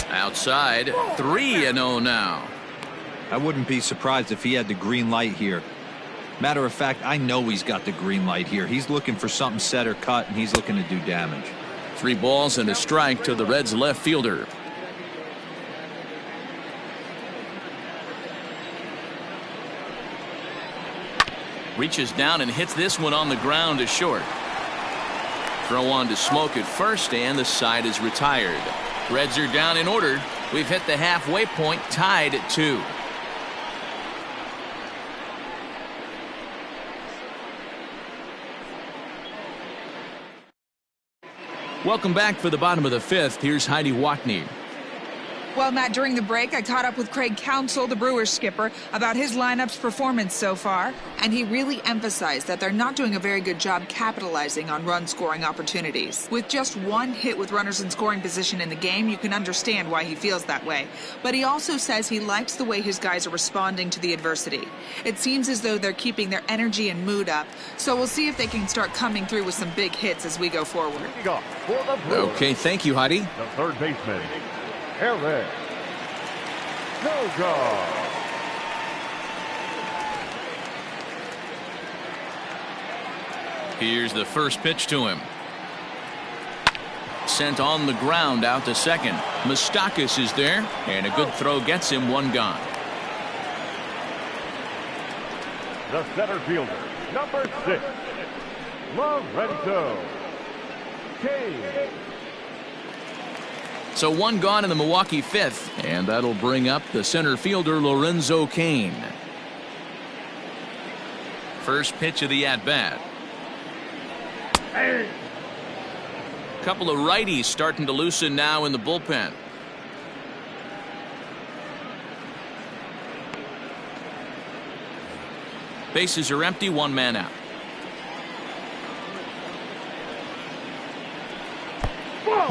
Outside, 3-0 now. I wouldn't be surprised if he had the green light here. Matter of fact, I know he's got the green light here. He's looking for something set or cut, and he's looking to do damage. 3 balls and a strike to the Reds left fielder. Reaches down and hits this one on the ground to short. Throw on to Smoke at first, and the side is retired. Reds are down in order. We've hit the halfway point, tied at 2. Welcome back for the bottom of the 5th. Here's Heidi Watney. Well, Matt, during the break, I caught up with Craig Counsell, the Brewers skipper, about his lineup's performance so far, and he really emphasized that they're not doing a very good job capitalizing on run-scoring opportunities. With just 1 hit with runners in scoring position in the game, you can understand why he feels that way. But he also says he likes the way his guys are responding to the adversity. It seems as though they're keeping their energy and mood up, so we'll see if they can start coming through with some big hits as we go forward. Okay, thank you, Heidi. The third baseman, Eric Noga. Here's the first pitch to him. Sent on the ground out to second. Moustakas is there, and a good throw gets him 1 gone. The center fielder, number 6, Lorenzo Kane. So 1 gone in the Milwaukee 5th, and that'll bring up the center fielder Lorenzo Kane. First pitch of the at-bat. Couple of righties starting to loosen now in the bullpen. Bases are empty, 1 man out.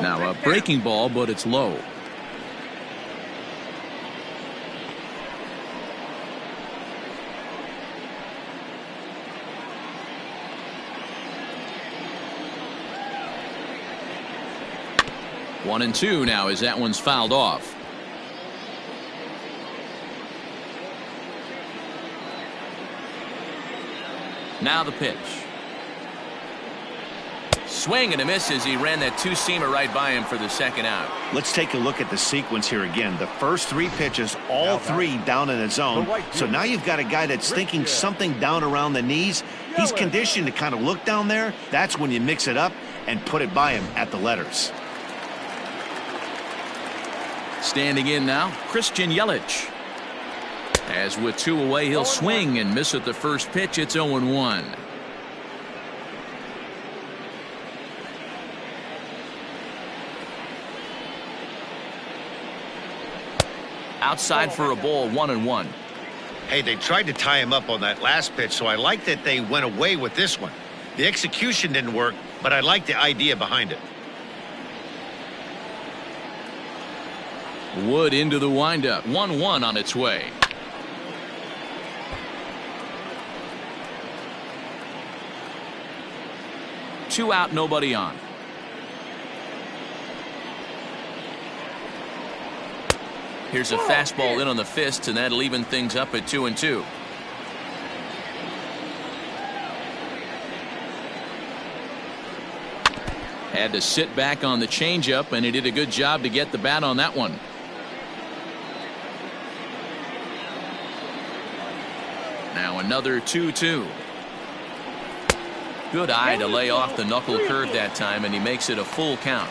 Now a breaking ball, but it's low. One and 2 now as that one's fouled off. Now the pitch. Swing and a miss as he ran that 2-seamer right by him for the 2nd out. Let's take a look at the sequence here again. The first 3 pitches, all 3 down in the zone. So now you've got a guy that's thinking something down around the knees. He's conditioned to kind of look down there. That's when you mix it up and put it by him at the letters. Standing in now, Christian Yelich. As with 2 away, he'll swing and miss at the first pitch. It's 0-1. Outside for a ball, 1-1. Hey, they tried to tie him up on that last pitch, so I like that they went away with this one. The execution didn't work, but I like the idea behind it. Wood into the windup, 1-1 on its way. Two out, nobody on. Here's a fastball in on the fist, and that'll even things up at 2-2. Had to sit back on the changeup, and he did a good job to get the bat on that one. Now another 2-2. Good eye to lay off the knuckle curve that time, and he makes it a full count.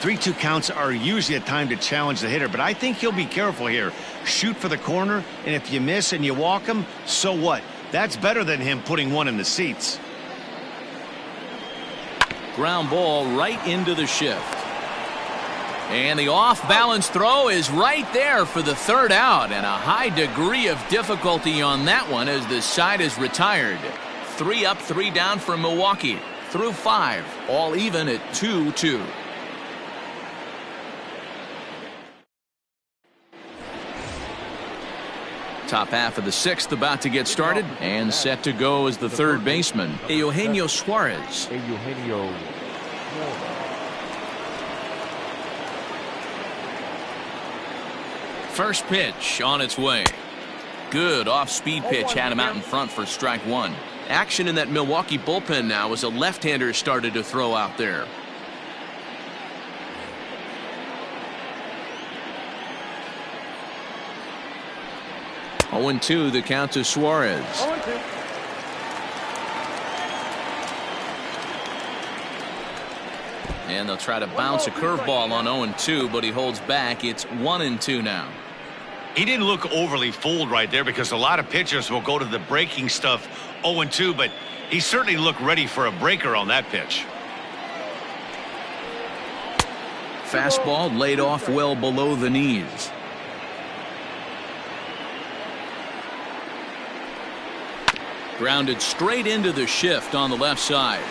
3-2 counts are usually a time to challenge the hitter, but I think he'll be careful here. Shoot for the corner, and if you miss and you walk him, so what? That's better than him putting one in the seats. Ground ball right into the shift. And the off-balance throw is right there for the 3rd out, and a high degree of difficulty on that one as the side is retired. 3 up, 3 down for Milwaukee. Through 5, all even at 2-2. Top half of the 6th about to get started, and set to go as the 3rd baseman, Eugenio Suarez. First pitch on its way. Good off-speed pitch had him out in front for strike 1. Action in that Milwaukee bullpen now as a left-hander started to throw out there. 0-2 the count to Suarez. 0-2. And they'll try to bounce a curveball on 0-2, but he holds back. It's 1-2 now. He didn't look overly fooled right there because a lot of pitchers will go to the breaking stuff 0-2, but he certainly looked ready for a breaker on that pitch. Fastball laid off well below the knees. Grounded straight into the shift on the left side.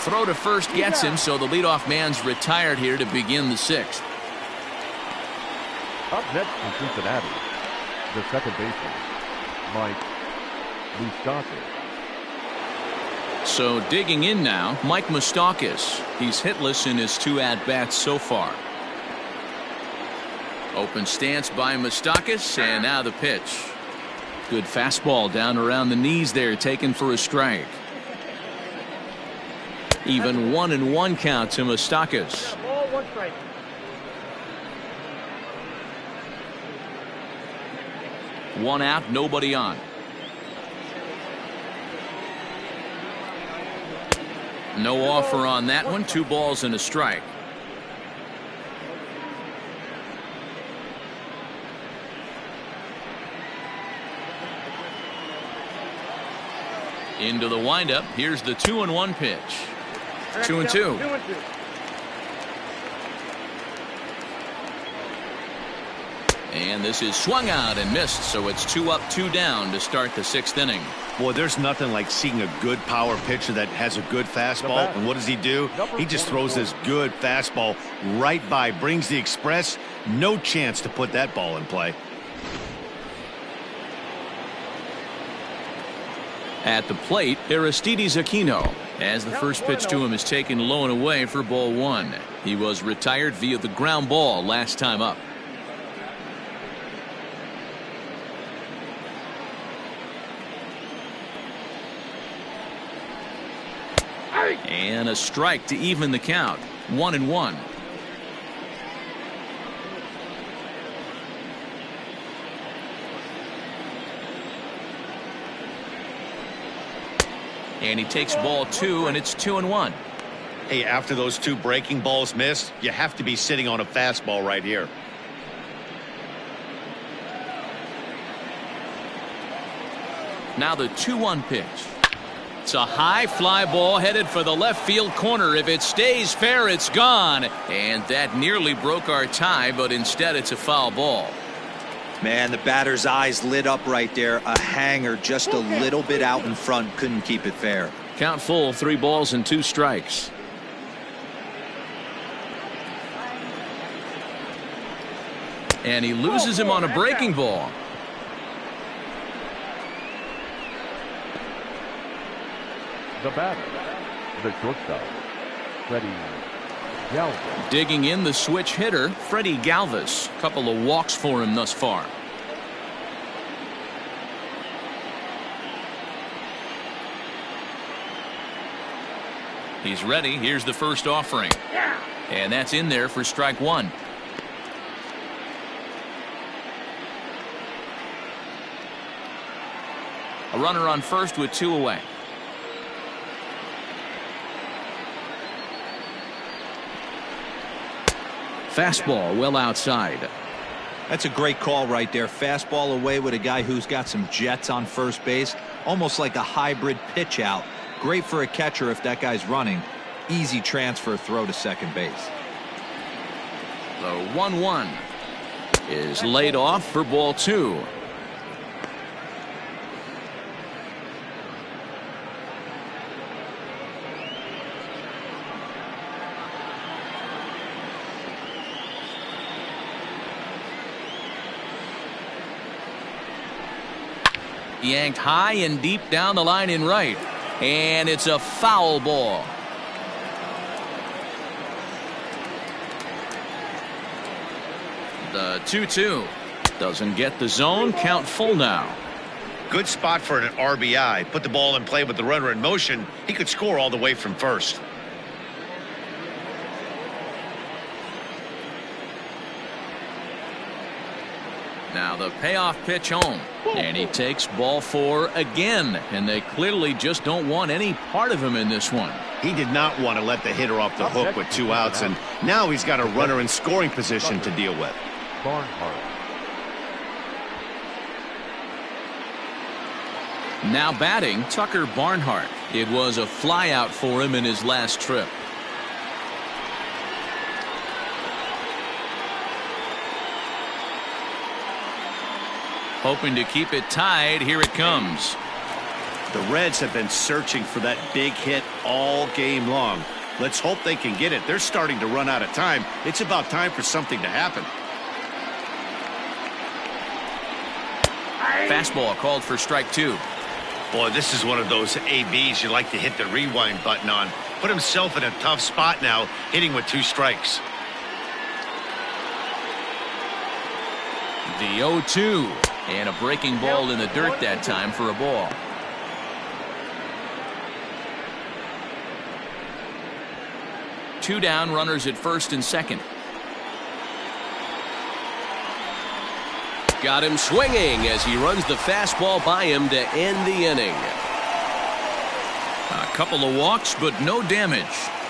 Throw to first gets him, so the leadoff man's retired here to begin the sixth. Up next from Cincinnati, the second baseman, Mike Moustakas. So digging in now, Mike Moustakas. He's hitless in his 2 at-bats so far. Open stance by Moustakas, and now the pitch. Good fastball down around the knees there, taken for a strike. Even 1-1 count to Moustakas. Ball, 1 strike. One out, nobody on. No offer on that one. 2 balls and a strike. Into the windup. Here's the 2-1 pitch. 2-2. 2-2. And this is swung out and missed, so it's 2 up, 2 down to start the 6th inning. Boy, there's nothing like seeing a good power pitcher that has a good fastball. And what does he do? He just throws this good fastball right by, brings the express. No chance to put that ball in play. At the plate, Aristides Aquino, as the first pitch to him is taken low and away for ball 1. He was retired via the ground ball last time up. And a strike to even the count. 1-1. And he takes ball 2, and it's 2-1. Hey, after those 2 breaking balls missed, you have to be sitting on a fastball right here. Now the 2-1 pitch. It's a high fly ball headed for the left field corner. If it stays fair, it's gone. And that nearly broke our tie, but instead it's a foul ball. Man, the batter's eyes lit up right there. A hanger just a little bit out in front. Couldn't keep it fair. Count full, 3 balls and 2 strikes. And he loses him on a breaking ball. The batter, the shortstop, Freddie Galvis. Digging in, the switch hitter, Freddie Galvis. Couple of walks for him thus far. He's ready. Here's the first offering. And that's in there for strike 1. A runner on first with 2 away. Fastball well outside. That's a great call right there. Fastball away with a guy who's got some jets on first base. Almost like a hybrid pitch out. Great for a catcher if that guy's running. Easy transfer throw to second base. The 1-1 is laid off for ball 2. Yanked high and deep down the line in right. And it's a foul ball. The 2-2 doesn't get the zone. Count full now. Good spot for an RBI. Put the ball in play with the runner in motion. He could score all the way from first. Now the payoff pitch home. And he takes ball 4 again. And they clearly just don't want any part of him in this one. He did not want to let the hitter off the hook with 2 outs, and now he's got a runner in scoring position to deal with. Barnhart. Now batting, Tucker Barnhart. It was a flyout for him in his last trip. Hoping to keep it tied. Here it comes. The Reds have been searching for that big hit all game long. Let's hope they can get it. They're starting to run out of time. It's about time for something to happen. Fastball called for strike 2. Boy, this is one of those ABs you like to hit the rewind button on. Put himself in a tough spot now, hitting with 2 strikes. The 0-2. And a breaking ball in the dirt that time for a ball. Two down, runners at first and second. Got him swinging as he runs the fastball by him to end the inning. A couple of walks, but no damage.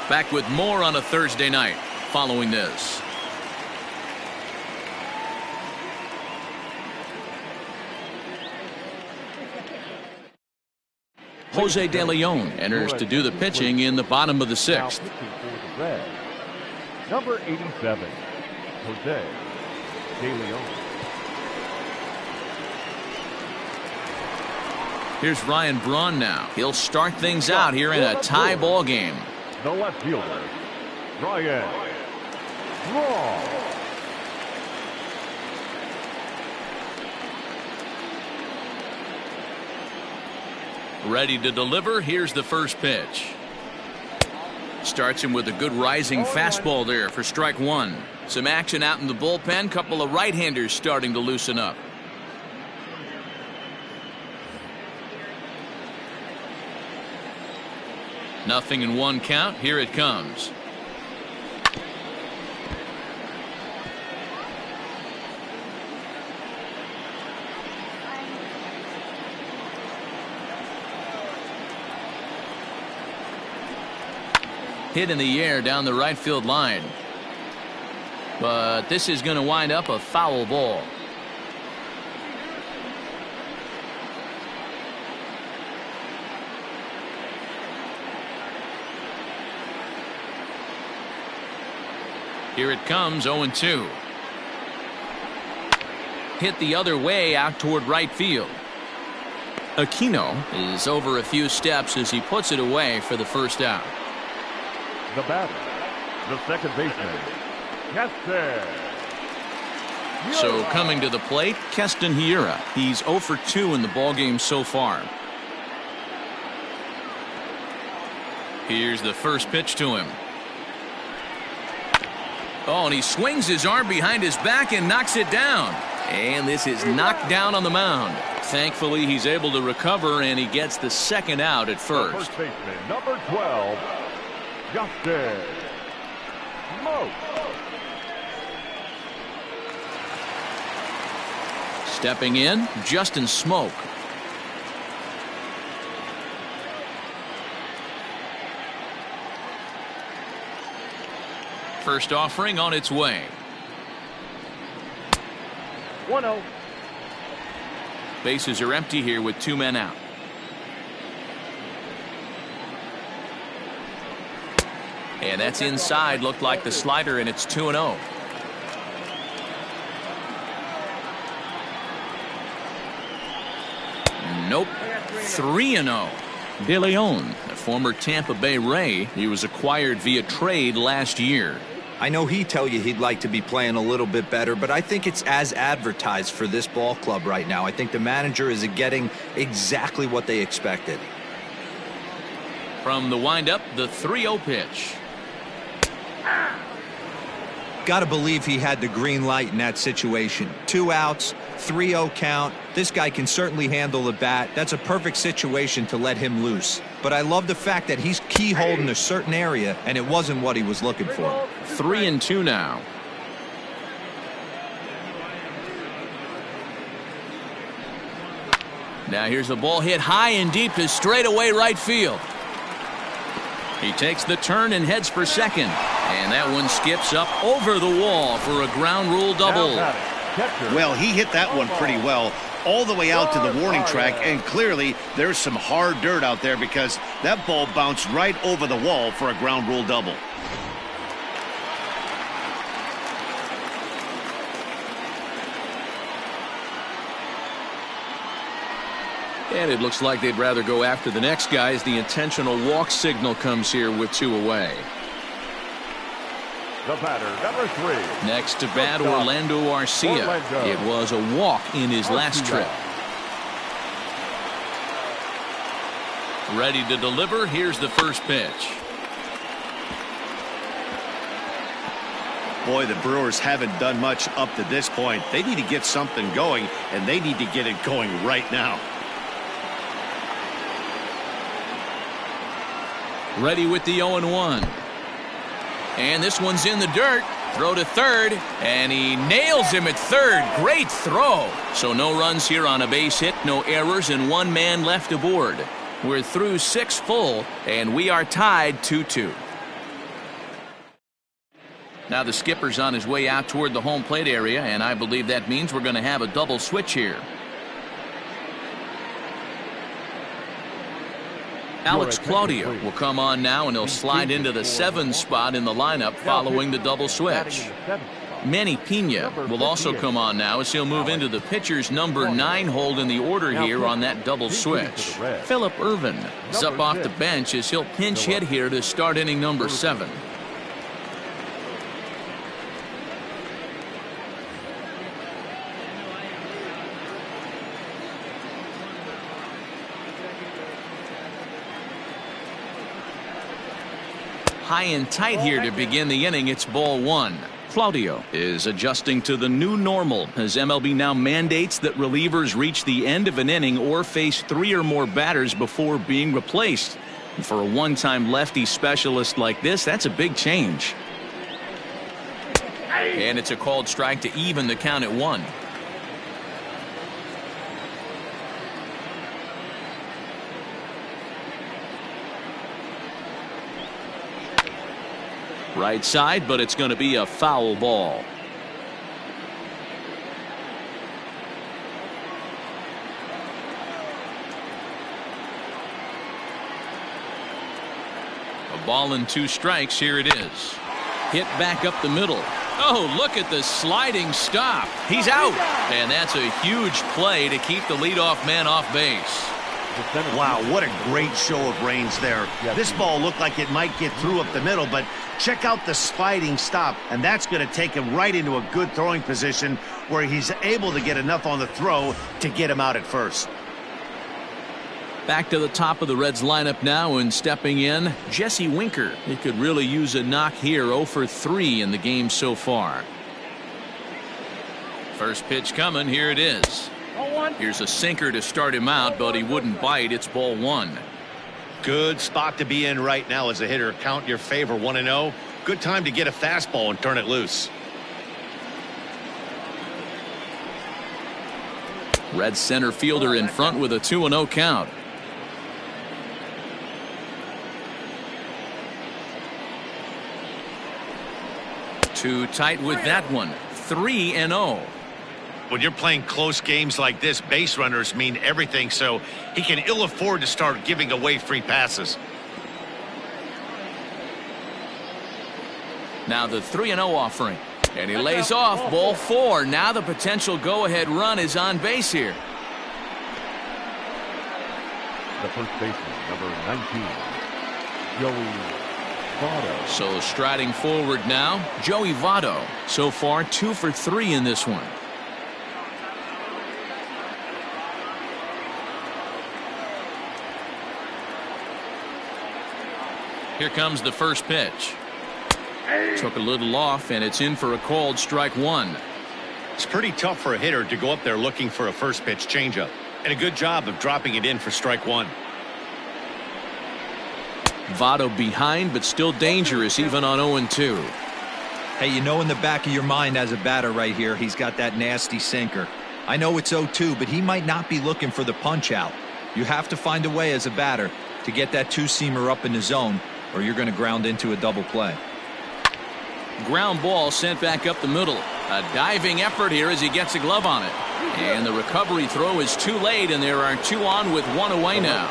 Back with more on a Thursday night following this. Jose De Leon enters to do the pitching in the bottom of the 6th. Number 87, Jose De Leon. Here's Ryan Braun now. He'll start things out here in a tie ball game. The left fielder, Ryan Braun. Ready to deliver. Here's the first pitch. Starts him with a good rising fastball there for strike 1. Some action out in the bullpen. Couple of right-handers starting to loosen up. Nothing in 1 count. Here it comes. Hit in the air down the right field line. But this is going to wind up a foul ball. Here it comes, 0-2. Hit the other way out toward right field. Aquino is over a few steps as he puts it away for the first out. The batter, the second baseman, Keston. So coming to the plate, Keston Hiura. He's 0 for 2 in the ballgame so far. Here's the first pitch to him. Oh, and he swings his arm behind his back and knocks it down. And this is knocked down on the mound. Thankfully, he's able to recover, and he gets the second out at first. First baseman, number 12, Justin Smoke. Stepping in, Justin Smoke. First offering on its way. 1-0. Bases are empty here with 2 men out. And that's inside. Looked like the slider, and it's 2-0. Nope. 3-0. De Leon, a former Tampa Bay Ray. He was acquired via trade last year. I know he'd tell you he'd like to be playing a little bit better, but I think it's as advertised for this ball club right now. I think the manager is getting exactly what they expected. From the windup, the 3-0 pitch. Got to believe he had the green light in that situation. 2 outs, 3-0 count. This guy can certainly handle the bat. That's a perfect situation to let him loose. But I love the fact that he's keyholed in a certain area, and it wasn't what he was looking for. 3-2 now. Now here's the ball hit high and deep to straightaway right field. He takes the turn and heads for second. And that one skips up over the wall for a ground rule double. Well, he hit that one pretty well all the way out to the warning track, and clearly there's some hard dirt out there because that ball bounced right over the wall for a ground rule double. And it looks like they'd rather go after the next guy as the intentional walk signal comes here with 2 away. The batter, number 3. Next to bat, Orlando Arcia. It was a walk in his last trip. Ready to deliver. Here's the first pitch. Boy, the Brewers haven't done much up to this point. They need to get something going, and they need to get it going right now. Ready with the 0-1. And this one's in the dirt. Throw to third, and he nails him at third. Great throw. So no runs here on a base hit, no errors, and 1 man left aboard. We're through 6 full, and we are tied 2-2. Now the skipper's on his way out toward the home plate area, and I believe that means we're going to have a double switch here. Alex Claudio will come on now, and he'll slide into the 7 spot in the lineup following the double switch. Manny Pena will also come on now as he'll move into the pitcher's number 9 hold in the order here on that double switch. Phillip Ervin is up off the bench as he'll pinch hit here to start inning number 7. High and tight here to begin the inning. It's ball 1. Claudio is adjusting to the new normal as MLB now mandates that relievers reach the end of an inning or face 3 or more batters before being replaced. And for a one-time lefty specialist like this, that's a big change. And it's a called strike to even the count at 1. Right side, but it's going to be a foul ball. A ball and 2 strikes. Here it is. Hit back up the middle. Oh, look at the sliding stop. He's out. And that's a huge play to keep the leadoff man off base. Wow, what a great show of range there. This ball looked like it might get through up the middle, but check out the sliding stop, and that's going to take him right into a good throwing position where he's able to get enough on the throw to get him out at first. Back to the top of the Reds lineup now, and stepping in, Jesse Winker. He could really use a knock here. 0 for 3 in the game so far. First pitch coming. Here it is. Here's a sinker to start him out, but he wouldn't bite. It's ball 1. Good spot to be in right now as a hitter. Count your favor, 1-0. Good time to get a fastball and turn it loose. Red center fielder in front with a 2-0 count. Too tight with that one. 3-0. When you're playing close games like this, base runners mean everything, so he can ill afford to start giving away free passes. Now the 3-0 offering, and he lays off. Ball 4. Now the potential go-ahead run is on base here. The first baseman, number 19, Joey Votto. So striding forward now, Joey Votto. So far 2 for 3 in this one. Here comes the first pitch. Took a little off, and it's in for a called strike 1. It's pretty tough for a hitter to go up there looking for a first pitch changeup, and a good job of dropping it in for strike 1. Votto behind, but still dangerous even on 0-2. Hey, you know in the back of your mind as a batter right here, he's got that nasty sinker. I know it's 0-2, but he might not be looking for the punch out. You have to find a way as a batter to get that two-seamer up in the zone, or you're going to ground into a double play. Ground ball sent back up the middle. A diving effort here as he gets a glove on it. And the recovery throw is too late, and there are 2 on with 1 away now.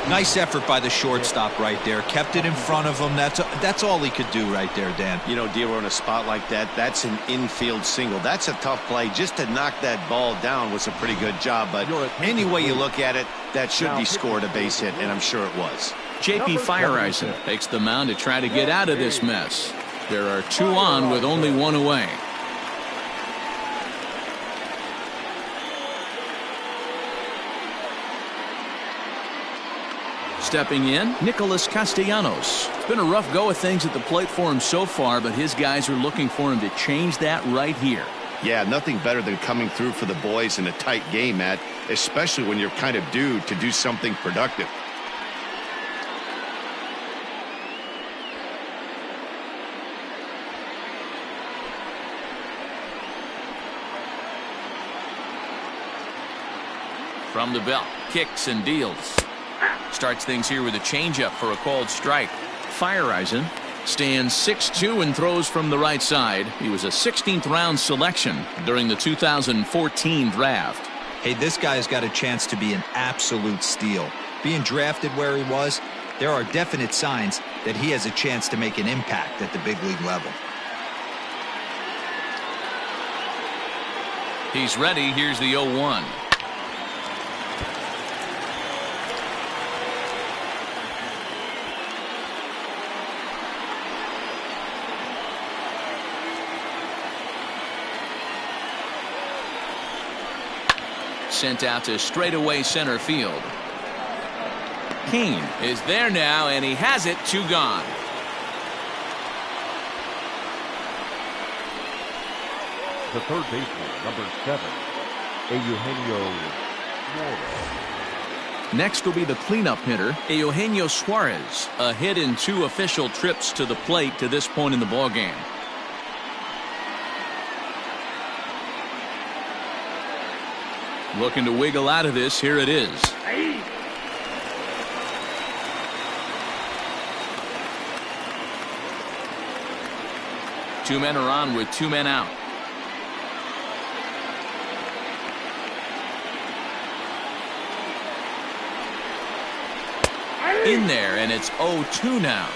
Nice effort by the shortstop right there. Kept it in front of him. That's all he could do right there, Dan. You know, Dero, in a spot like that, that's an infield single. That's a tough play. Just to knock that ball down was a pretty good job. But any way you look at it, that should be scored a base hit, and I'm sure it was. J.P. Fireisen takes the mound to try to get out of this mess. There are 2 on with only 1 away. Stepping in, Nicholas Castellanos. It's been a rough go of things at the plate for him so far, but his guys are looking for him to change that right here. Yeah, nothing better than coming through for the boys in a tight game, Matt, especially when you're kind of due to do something productive. From the belt, kicks and deals. Starts things here with a changeup for a called strike. Fireisen stands 6'2" and throws from the right side. He was a 16th round selection during the 2014 draft. Hey, this guy's got a chance to be an absolute steal. Being drafted where he was, there are definite signs that he has a chance to make an impact at the big league level. He's ready. Here's the 0-1. Sent out to straightaway center field. Kane is there now, and he has it. 2 gone. The third baseman, number 7, Eugenio Suarez. Next will be the cleanup hitter, Eugenio Suarez. A hit in 2 official trips to the plate to this point in the ballgame. Looking to wiggle out of this. Here it is. Two men are on with 2 men out. In there, and it's 0-2 now.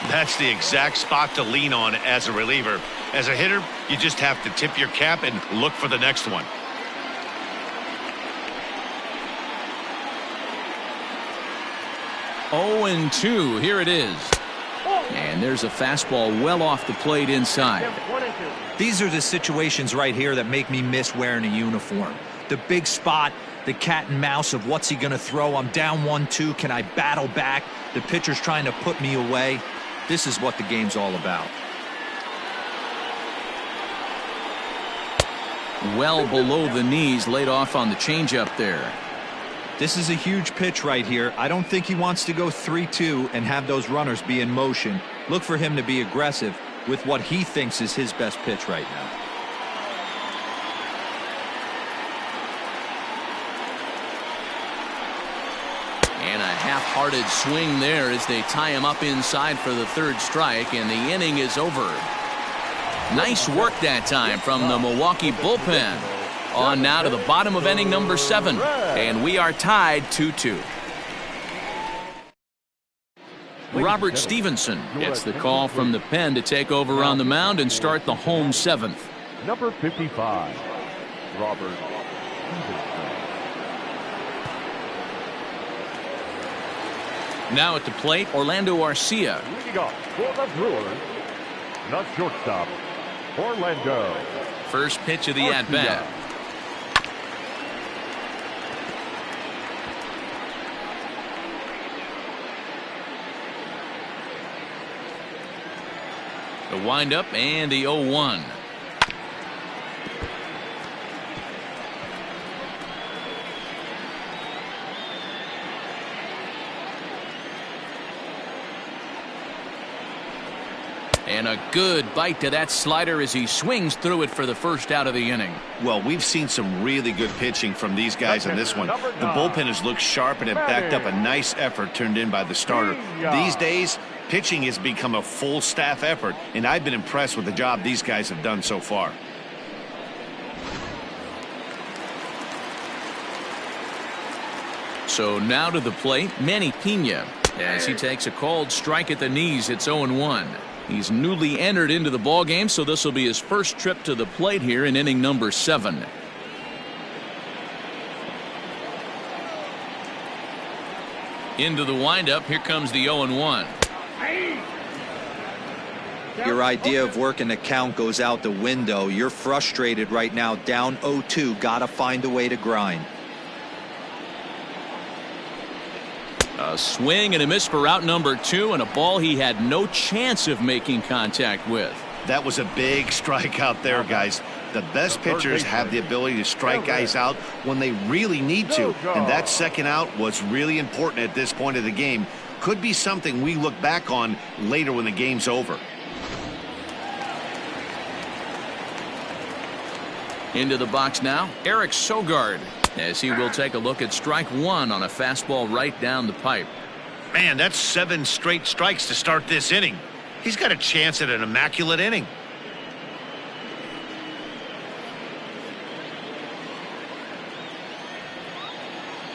That's the exact spot to lean on as a reliever. As a hitter, you just have to tip your cap and look for the next one. 0-2. Here it is. And there's a fastball well off the plate inside. These are the situations right here that make me miss wearing a uniform. The big spot, the cat and mouse of what's he going to throw. I'm down 1-2. Can I battle back? The pitcher's trying to put me away. This is what the game's all about. Well below the knees, laid off on the changeup there. This is a huge pitch right here. I don't think he wants to go 3-2 and have those runners be in motion. Look for him to be aggressive with what he thinks is his best pitch right now. And a half-hearted swing there as they tie him up inside for the 3rd strike, and the inning is over. Nice work that time from the Milwaukee bullpen. On now to the bottom of inning number 7, and we are tied 2-2. Robert Stevenson gets the call from the pen to take over on the mound and start the home 7th. Number 55, Robert Stevenson. Now at the plate, Orlando Arcia. Leading off for the Brewers, the shortstop, Orlando. First pitch of the at-bat. The windup and the 0-1. And a good bite to that slider as he swings through it for the first out of the inning. Well, we've seen some really good pitching from these guys in this one. The bullpen has looked sharp and it backed up a nice effort turned in by the starter. These days, pitching has become a full staff effort, and I've been impressed with the job these guys have done so far. So now to the plate, Manny Pena, as he takes a called strike at the knees. It's 0-1. He's newly entered into the ballgame, so this will be his first trip to the plate here in inning number 7. Into the windup, here comes the 0-1. Your idea of working the count goes out the window. You're frustrated right now, down 0-2. Got to find a way to grind. A swing and a miss for out number 2, and a ball he had no chance of making contact with. That was a big strikeout there, guys. The best pitchers have the ability to strike guys out when they really need to, and that second out was really important at this point of the game. Could be something we look back on later when the game's over. Into the box now, Eric Sogard, as he will take a look at strike 1 on a fastball right down the pipe. Man, that's 7 straight strikes to start this inning. He's got a chance at an immaculate inning.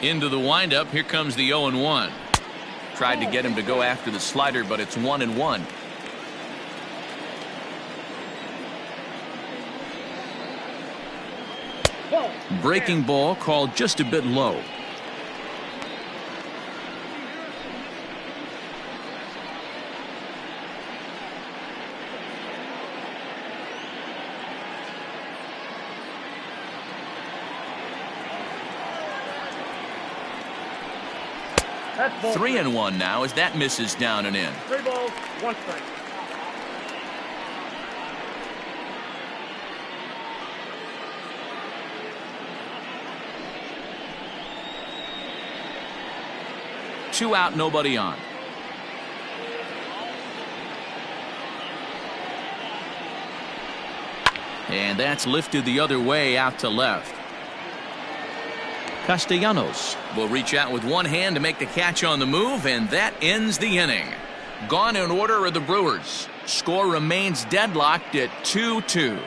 Into the windup, here comes the 0-1. Tried to get him to go after the slider, but it's 1-1. Breaking ball called just a bit low. That's 3-1 now as that misses down and in. 3 balls, 1 strike. Two out, nobody on. And that's lifted the other way out to left. Castellanos will reach out with one hand to make the catch on the move, and that ends the inning. Gone in order are the Brewers. Score remains deadlocked at 2-2.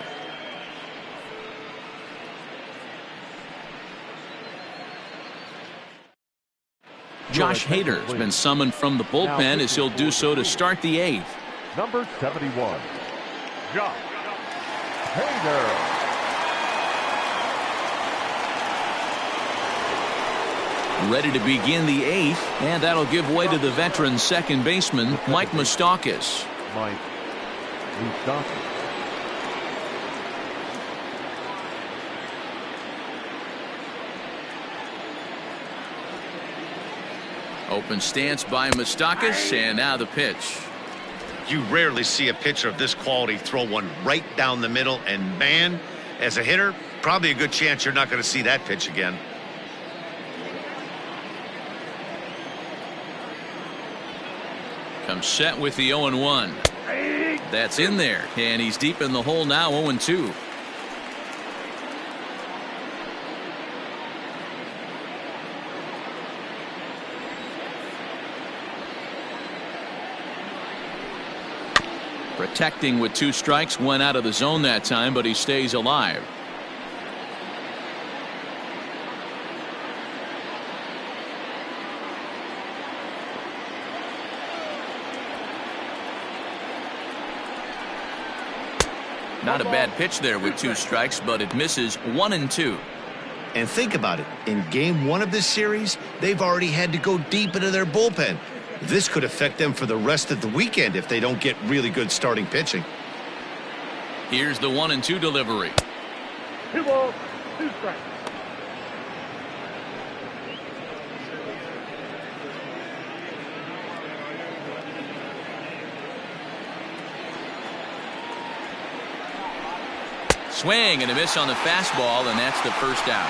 Josh Hader has been summoned from the bullpen as he'll do so to start the 8th. Number 71, Josh Hader. Ready to begin the 8th, and that'll give way to the veteran second baseman, Mike Moustakas. Mike Moustakas. Open stance by Moustakas, and now the pitch. You rarely see a pitcher of this quality throw one right down the middle, and man, as a hitter, probably a good chance you're not going to see that pitch again. Comes set with the 0-1. That's in there, and he's deep in the hole now, 0-2. Protecting with 2 strikes, went out of the zone that time, but he stays alive. Not a bad pitch there with 2 strikes, but it misses 1-2. And think about it. In game 1 of this series, they've already had to go deep into their bullpen. This could affect them for the rest of the weekend if they don't get really good starting pitching. Here's the 1-2 delivery. 2 balls, 2 strikes. Swing and a miss on the fastball, and that's the first out.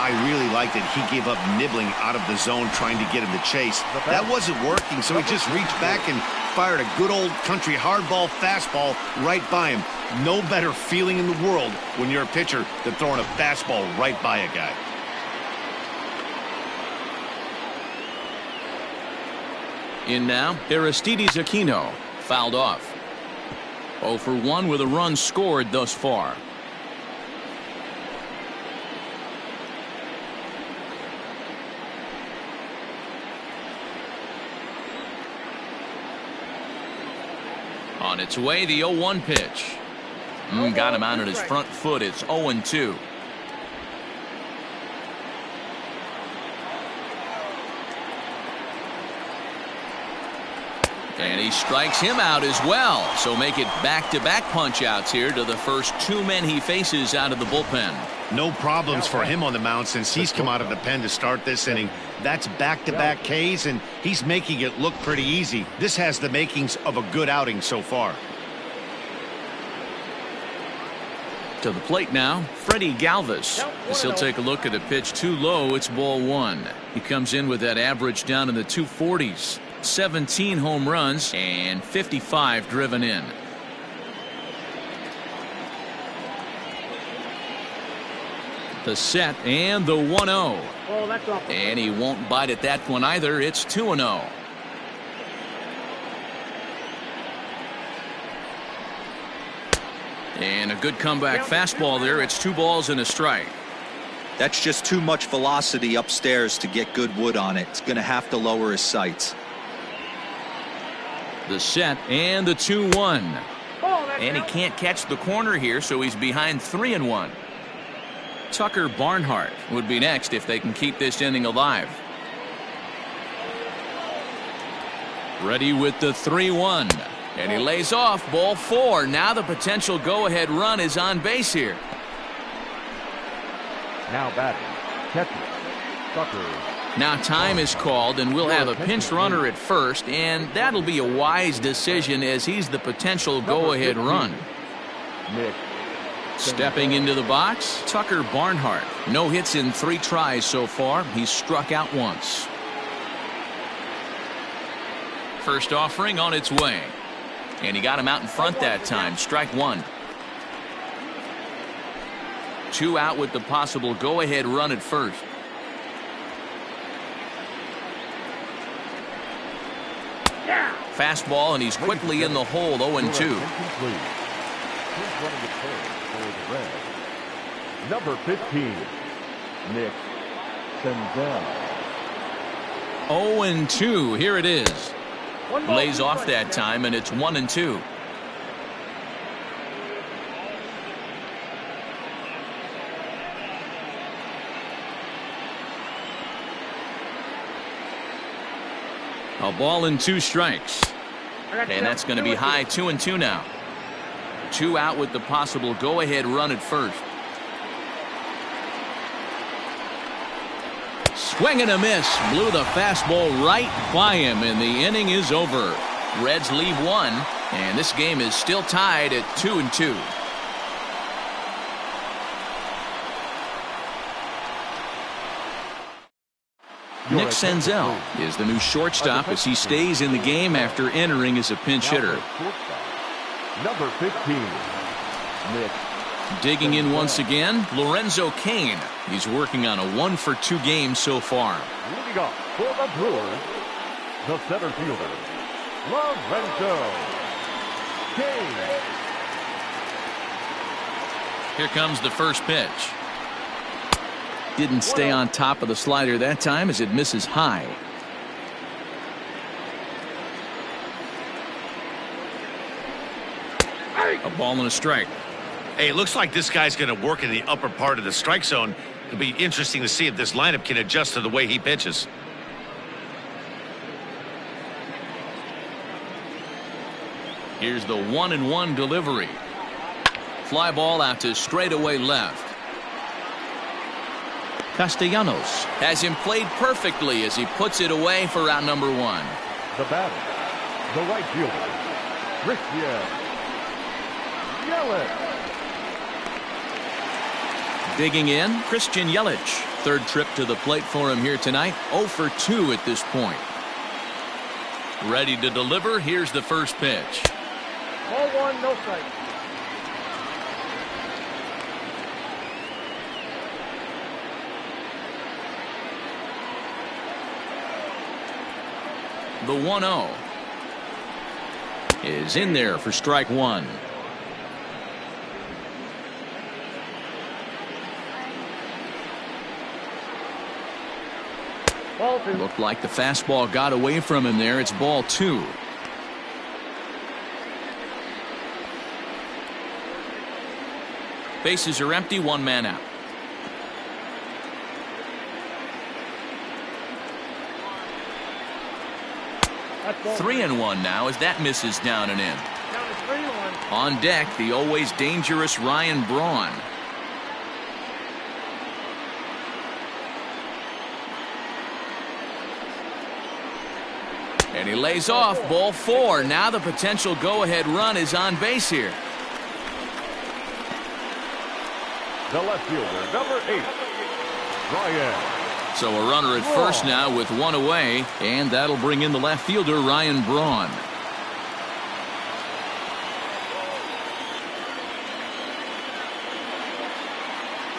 I really liked it. He gave up nibbling out of the zone trying to get him to chase. That wasn't working, so he just reached back and fired a good old country hardball fastball right by him. No better feeling in the world when you're a pitcher than throwing a fastball right by a guy. In now, Aristides Aquino, fouled off. 0 for 1 with a run scored thus far. On its way, the 0-1 pitch. Got him out on his front foot. It's 0-2. And he strikes him out as well. So make it back-to-back punch-outs here to the first 2 men he faces out of the bullpen. No problems for him on the mound since he's come out of the pen to start this inning. That's back-to-back Ks, and he's making it look pretty easy. This has the makings of a good outing so far. To the plate now, Freddie Galvis. As he'll take a look at a pitch too low, it's ball 1. He comes in with that average down in the 240s. 17 home runs and 55 driven in. The set and the 1-0. Oh, that's off. And he won't bite at that one either. It's 2-0. And a good comeback fastball there. It's 2 balls and a strike. That's just too much velocity upstairs to get good wood on it. It's going to have to lower his sights. The set and the 2-1. And he out. can't catch the corner here, so he's behind 3-1. Tucker Barnhart would be next if they can keep this inning alive. Ready with the 3-1. And he lays off ball 4. Now the potential go-ahead run is on base here. Now batting, catcher, Tucker. Now time is called, and we'll have a pinch runner at first, and that'll be a wise decision as he's the potential go-ahead run. Nick. Stepping into the box, Tucker Barnhart. No hits in 3 tries so far. He's struck out once. First offering on its way. And he got him out in front that time. Strike 1. 2 out with the possible go-ahead run at first. Fastball, and he's quickly in the hole. 0-2. Number 15, Nick Senzel. 0-2. Here it is. Lays off that time, and it's 1-2. A ball and 2 strikes. And that's going to be high. 2-2 now. 2 out with the possible go-ahead run at first. Swing and a miss. Blew the fastball right by him, and the inning is over. Reds leave 1, and this game is still tied at 2-2. Nick Senzel is the new shortstop as he stays in the game after entering as a pinch hitter. Number 15, Nick. Digging in once again, Lorenzo Cain. He's working on a 1-for-2 game so far. Leading off for the Brewers, the center fielder, Lorenzo Cain. Here comes the first pitch. Didn't stay on top of the slider that time as it misses high. A ball and a strike. Hey, it looks like this guy's going to work in the upper part of the strike zone. It'll be interesting to see if this lineup can adjust to the way he pitches. Here's the 1-1 delivery. Fly ball out to straightaway left. Castellanos has him played perfectly as he puts it away for out number 1. The batter, the right fielder, Christian Yelich. Digging in, Christian Yelich. third trip to the plate for him here tonight. 0 for 2 at this point. Ready to deliver. Here's the first pitch. Ball one, no strike. The 1-0 is in there for strike one. Ball two. Looked like the fastball got away from him there. It's ball 2. Bases are empty, 1 man out. That's ball 3-1 now as that misses down and in. Down to 3-1. On deck, the always dangerous Ryan Braun. And he lays off. Ball 4. Now the potential go-ahead run is on base here. The left fielder, number 8, Ryan. So a runner at first now with 1 away, and that'll bring in the left fielder, Ryan Braun.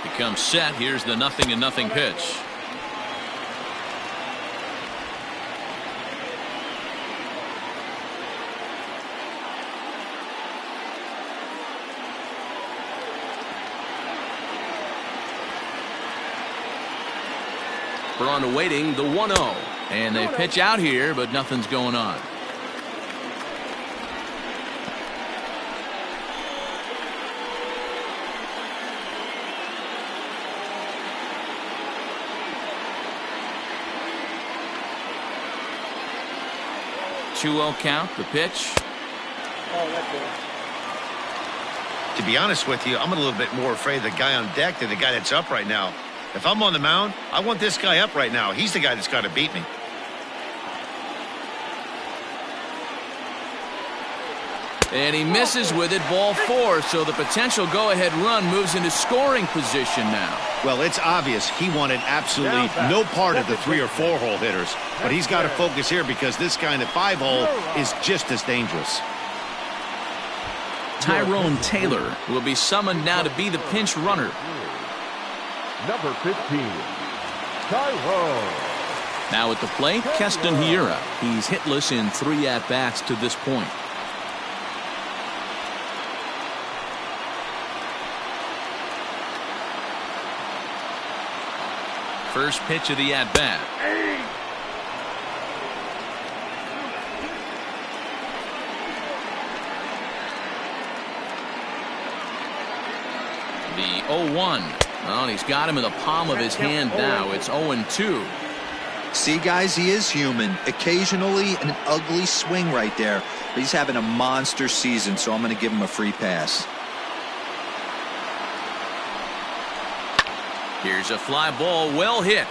Becomes set. Here's the 0-0 pitch. Braun awaiting the 1-0. And they pitch out here, but nothing's going on. Two-0 count, the pitch. Oh, that's good. To be honest with you, I'm a little bit more afraid of the guy on deck than the guy that's up right now. If I'm on the mound, I want this guy up right now. He's the guy that's got to beat me. And he misses with it, ball 4. So the potential go-ahead run moves into scoring position now. Well, it's obvious he wanted absolutely no part of the 3 or 4 hole hitters. But he's got to focus here because this guy in the 5 hole is just as dangerous. Tyrone Taylor will be summoned now to be the pinch runner. Number 15, Tyrone. Now at the plate, Keston Hiura. He's hitless in 3 at-bats to this point. First pitch of the at-bat. The 0-1. Well, he's got him in the palm of his hand now. It's 0-2. See, guys, he is human. Occasionally an ugly swing right there. But he's having a monster season, so I'm going to give him a free pass. Here's a fly ball, well hit.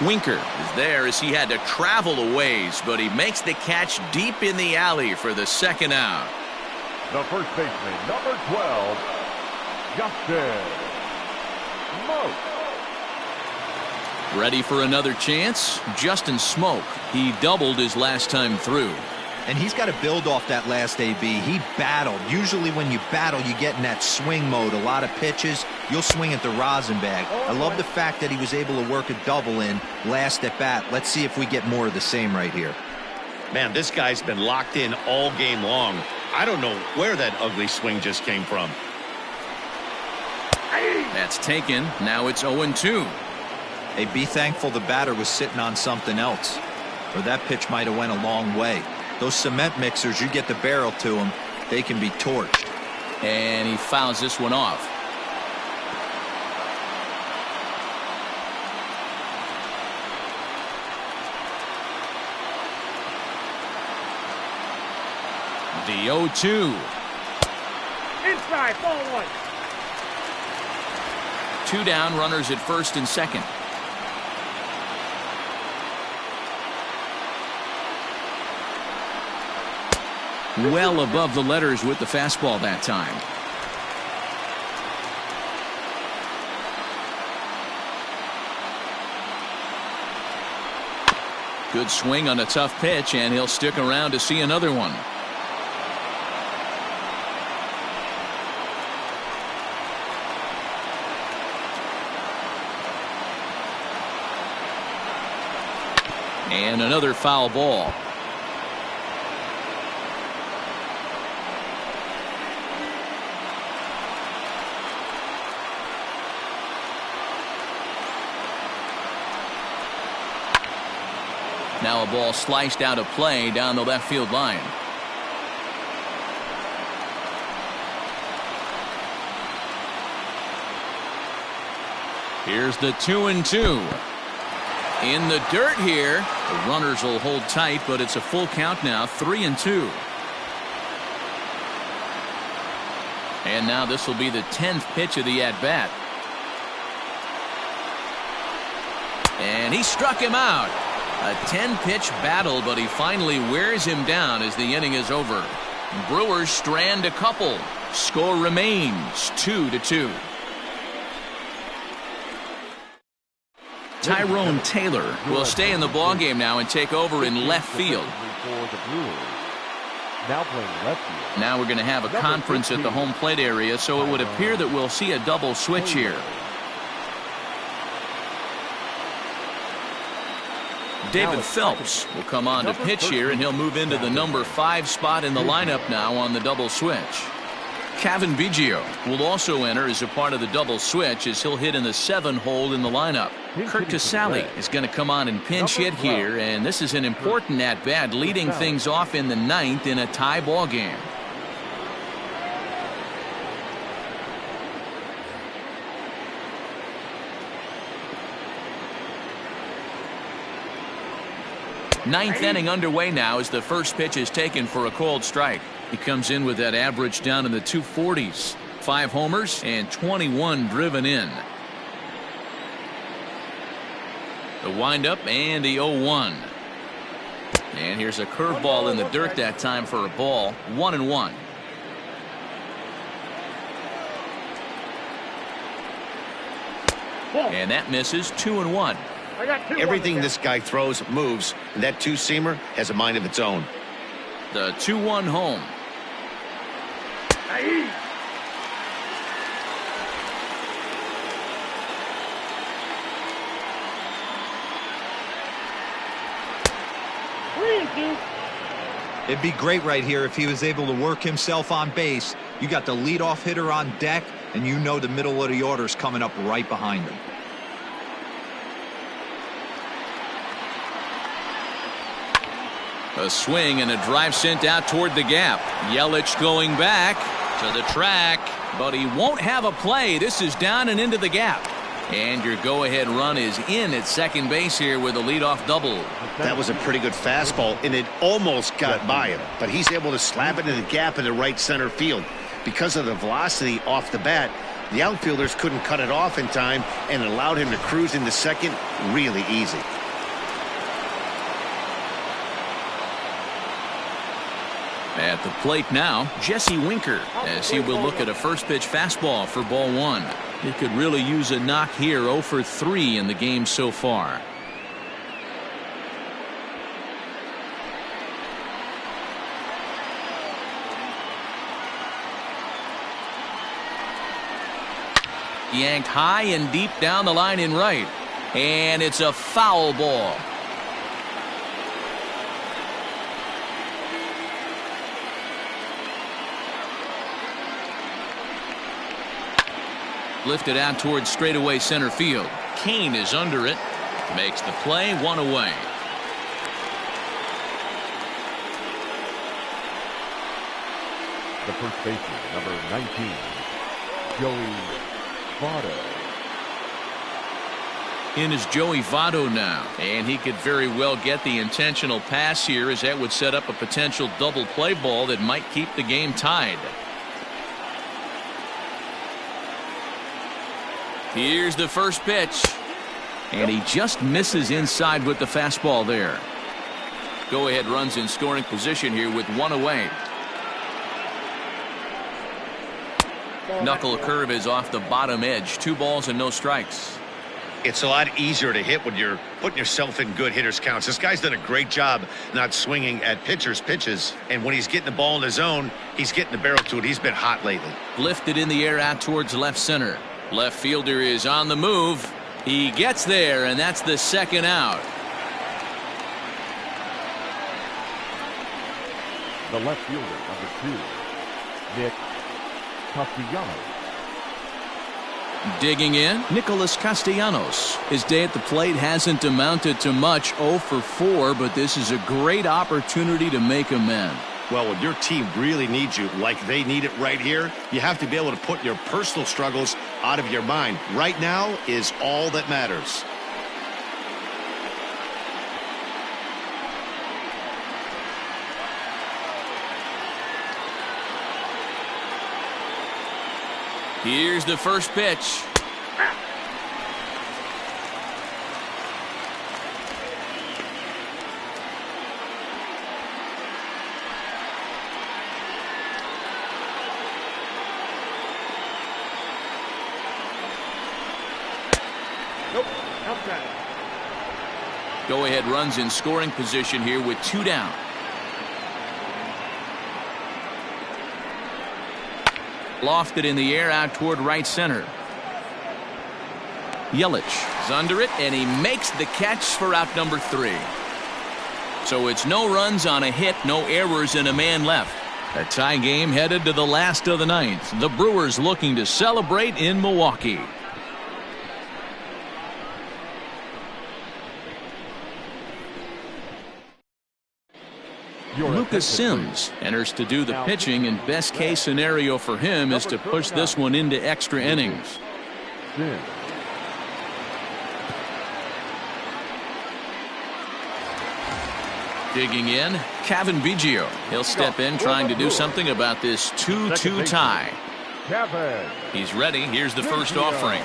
Winker is there as he had to travel a ways, but he makes the catch deep in the alley for the second out. The first baseman, number 12, Justin Smoke. Ready for another chance? Justin Smoke. He doubled his last time through. And he's got to build off that last AB. He battled. Usually when you battle, you get in that swing mode. A lot of pitches, you'll swing at the rosin bag. I love the fact that he was able to work a double in last at bat. Let's see if we get more of the same right here. Man, this guy's been locked in all game long. I don't know where that ugly swing just came from. That's taken. Now it's 0-2. Hey, be thankful the batter was sitting on something else, or that pitch might have went a long way. Those cement mixers, you get the barrel to them, they can be torched. And he fouls this one off. The 0-2. Inside, ball 1. 2 down, runners at first and second. Well above the letters with the fastball that time. Good swing on a tough pitch, and he'll stick around to see another one. And another foul ball. Now a ball sliced out of play down the left field line. Here's the 2-2. In the dirt here. The runners will hold tight, but it's a full count now, 3-2. And now this will be the 10th pitch of the at-bat. And he struck him out. A 10-pitch battle, but he finally wears him down as the inning is over. Brewers strand a couple. Score remains 2-2. Tyrone Taylor will stay in the ballgame now and take over in left field. Now we're going to have a conference at the home plate area, so it would appear that we'll see a double switch here. David Phelps will come on to pitch here, and he'll move into the number 5 spot in the lineup now on the double switch. Kevin Biggio will also enter as a part of the double switch as he'll hit in the 7 hole in the lineup. Kurt Casale is going to come on and pinch hit here, and this is an important at-bat, leading things off in the 9th in a tie ball game. Ninth inning underway now as the first pitch is taken for a called strike. He comes in with that average down in the 240s. 5 homers and 21 driven in. The windup and the 0-1. And here's a curveball in the dirt that time for a ball. 1-1. And that misses. 2-1. Everything this guy throws moves, and that two-seamer has a mind of its own. The 2-1 home. It'd be great right here if he was able to work himself on base. You got the leadoff hitter on deck, and you know the middle of the order's coming up right behind him. A swing and a drive sent out toward the gap. Yelich going back to the track, but he won't have a play. This is down and into the gap. And your go-ahead run is in at second base here with a leadoff double. That was a pretty good fastball, and it almost got by him. But he's able to slap it in the gap in the right center field. Because of the velocity off the bat, the outfielders couldn't cut it off in time and allowed him to cruise into second really easy. At the plate now, Jesse Winker, as he will look at a first pitch fastball for ball 1. He could really use a knock here. 0 for 3 in the game so far. Yanked high and deep down the line in right. And it's a foul ball. Lifted out towards straightaway center field. Kane is under it. Makes the play. 1 away. The first baseman, number 19, Joey Votto. In is Joey Votto now, and he could very well get the intentional pass here, as that would set up a potential double play ball that might keep the game tied. Here's the first pitch, and he just misses inside with the fastball there. Go ahead runs in scoring position here with 1 away. Knuckle curve is off the bottom edge. 2 balls and no strikes. It's a lot easier to hit when you're putting yourself in good hitters counts. This guy's done a great job not swinging at pitchers' pitches. And when he's getting the ball in the zone, he's getting the barrel to it. He's been hot lately. Lifted in the air out towards left center. Left fielder is on the move. He gets there, and that's the second out. The left fielder, number 2, Nick Castellanos. Digging in, Nicholas Castellanos. His day at the plate hasn't amounted to much, 0 for 4, but this is a great opportunity to make amends. Well, when your team really needs you, like they need it right here, you have to be able to put your personal struggles out of your mind. Right now is all that matters. Here's the first pitch. Nope. Outside. Go-ahead runs in scoring position here with 2 down. Lofted in the air out toward right center. Yelich is under it, and he makes the catch for out number 3. So it's no runs on a hit, no errors, and a man left. A tie game headed to the last of the ninth. The Brewers looking to celebrate in Milwaukee. Lucas Sims enters to do the pitching, and best case scenario for him is to push this one into extra innings. Digging in, Kevin Biggio. He'll step in trying to do something about this 2-2 tie. He's ready. Here's the first offering.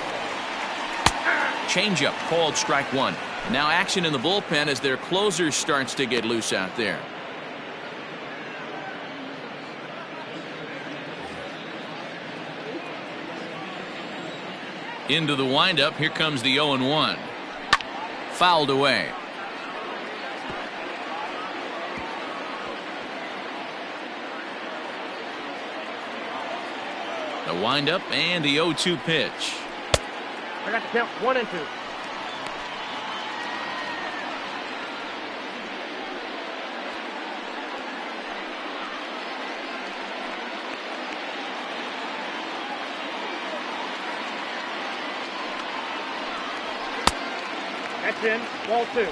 Changeup called strike 1. Now action in the bullpen as their closer starts to get loose out there. Into the windup. Here comes the 0-1. Fouled away. The windup and the 0-2 pitch. I got to count 1 and 2. That's in. Ball 2.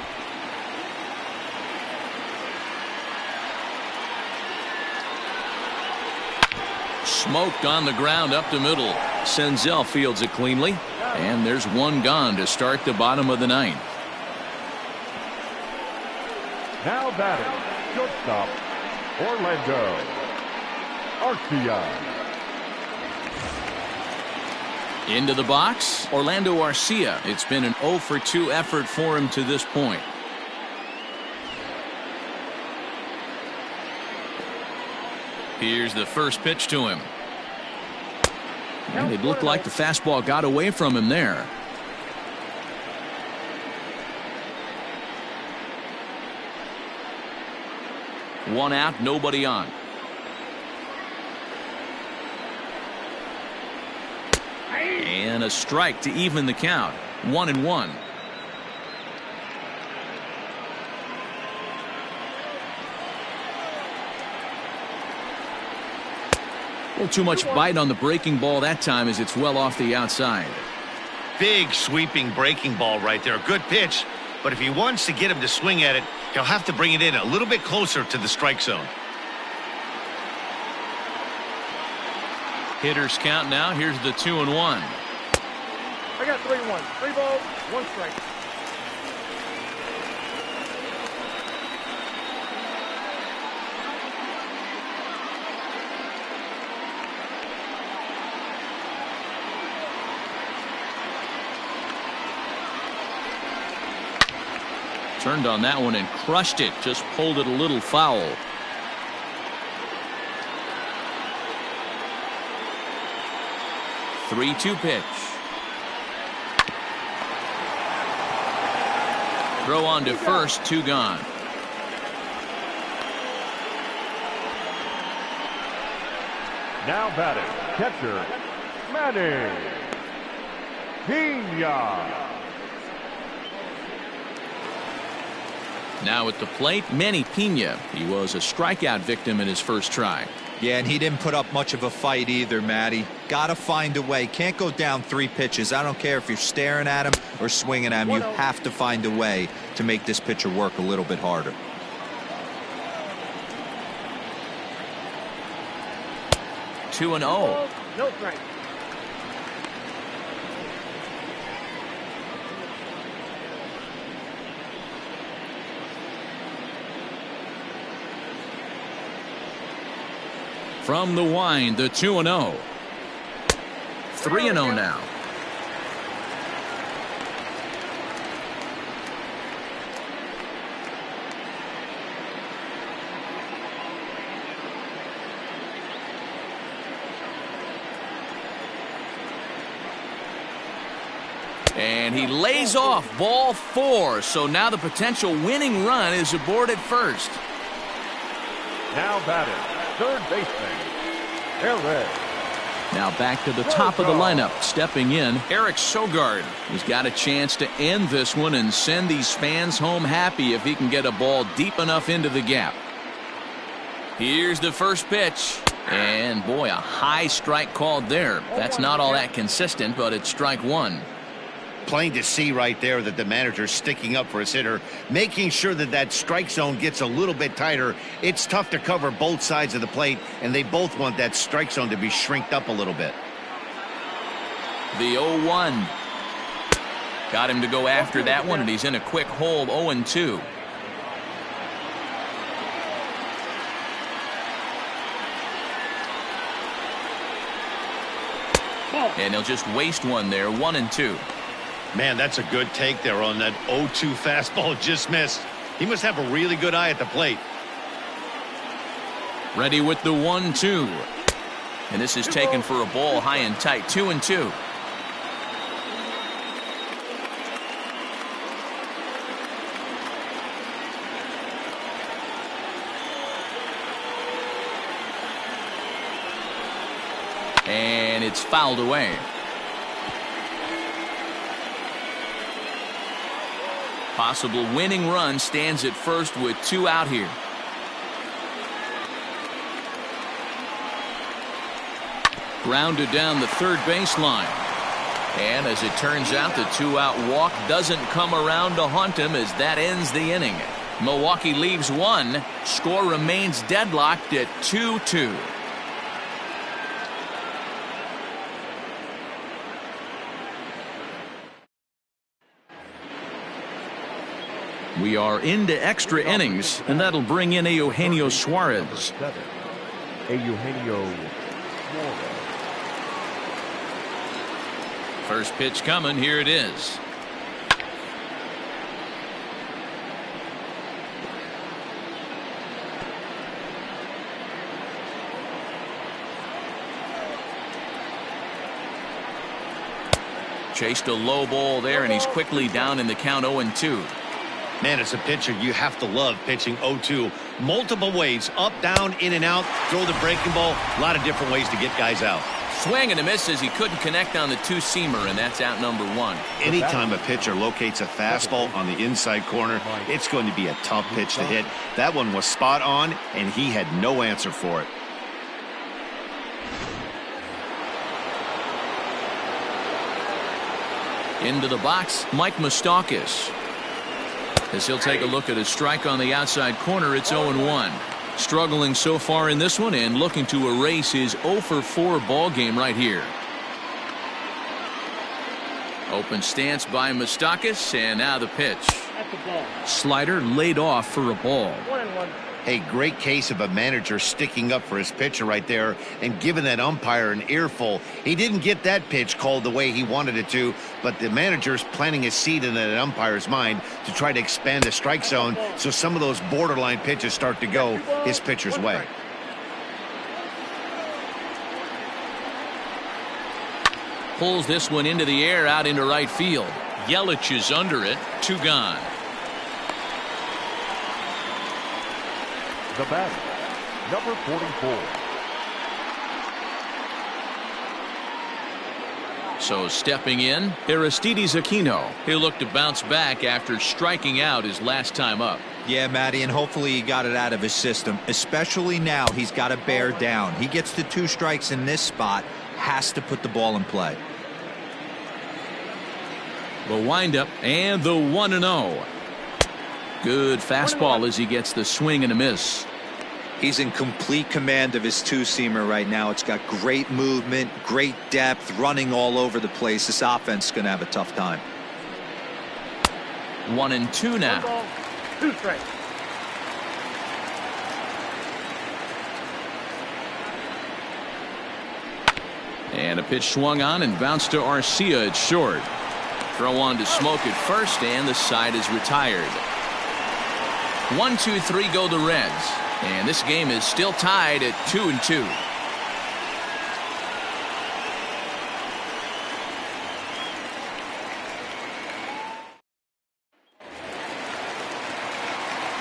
Smoked on the ground up the middle. Senzel fields it cleanly. And there's 1 gone to start the bottom of the 9th. Now batting, shortstop, Orlando Arcia. Into the box, Orlando Arcia. It's been an 0 for 2 effort for him to this point. Here's the first pitch to him. And it looked like the fastball got away from him there. One out, nobody on. And a strike to even the count. 1-1. A little too much bite on the breaking ball that time as it's well off the outside. Big sweeping breaking ball right there. Good pitch. But if he wants to get him to swing at it, he'll have to bring it in a little bit closer to the strike zone. Hitters count now. Here's the 2-1. I got 3-1. 3 balls, 1 strike. Turned on that one and crushed it. Just pulled it a little foul. Throw on to first, 2 gone. Now batting, catcher, Manny Pena. Now at the plate, Manny Pena. He was a strikeout victim in his first try. Yeah, and he didn't put up much of a fight either, Matty. Got to find a way. Can't go down 3 pitches. I don't care if you're staring at him or swinging at him. You have to find a way to make this pitcher work a little bit harder. Two and 0. No strike. From the wind, the 2 and 0. 3 and 0 now. And he lays off, ball 4. So now the potential winning run is aboard at first. Now batting, third baseman, Eric. Now back to the top of the lineup. Stepping in, Eric Sogard. He's got a chance to end this one and send these fans home happy if he can get a ball deep enough into the gap. Here's the first pitch. And boy, a high strike called there. That's not all that consistent, but it's strike 1. Plain to see right there that the manager's sticking up for his hitter, making sure that that strike zone gets a little bit tighter. It's tough to cover both sides of the plate, and they both want that strike zone to be shrinked up a little bit. The 0-1. Got him to go after that one, and he's in a quick hold, 0-2. And he'll just waste one there, 1-2. Man, that's a good take there on that 0-2 fastball, just missed. He must have a really good eye at the plate. Ready with the 1-2. And this is taken for a ball high and tight, 2-2. And it's fouled away. Possible winning run stands at first with 2 out here. Grounded down the third baseline. And as it turns out, the 2-out walk doesn't come around to haunt him as that ends the inning. Milwaukee leaves 1. Score remains deadlocked at 2-2. We are into extra innings, and that'll bring in Eugenio Suarez. Eugenio Suarez. First pitch coming, here it is. Chased a low ball there, and he's quickly down in the count, 0-2. Man, as a pitcher, you have to love pitching 0-2. Multiple ways, up, down, in and out, throw the breaking ball. A lot of different ways to get guys out. Swing and a miss as he couldn't connect on the 2-seamer, and that's out number 1. Anytime a pitcher locates a fastball on the inside corner, it's going to be a tough pitch to hit. That one was spot on, and he had no answer for it. Into the box, Mike Moustakas. As he'll take a look at a strike on the outside corner, it's 0-1. Struggling so far in this one and looking to erase his 0-for-4 ball game right here. Open stance by Moustakas, and now the pitch. Slider laid off for a ball. 1-1. A great case of a manager sticking up for his pitcher right there and giving that umpire an earful. He didn't get that pitch called the way he wanted it to, but the manager's planting a seed in that umpire's mind to try to expand the strike zone so some of those borderline pitches start to go his pitcher's way. Pulls this one into the air out into right field. Yelich is under it, 2 gone. The batter, number 44. So stepping in, Aristides Aquino. He'll look to bounce back after striking out his last time up. Yeah, Matty, and hopefully he got it out of his system. Especially now, he's got to bear down. He gets the 2 strikes in this spot, has to put the ball in play. The windup and the 1-0. Good fastball as he gets the swing and a miss. He's in complete command of his 2-seamer right now. It's got great movement, great depth, running all over the place. This offense is going to have a tough time. 1-2 now. 1 ball, 2 strikes. And a pitch swung on and bounced to Arcia. It's short. Throw on to Smoke at first, and the side is retired. 1-2-3 go the Reds. And this game is still tied at 2-2.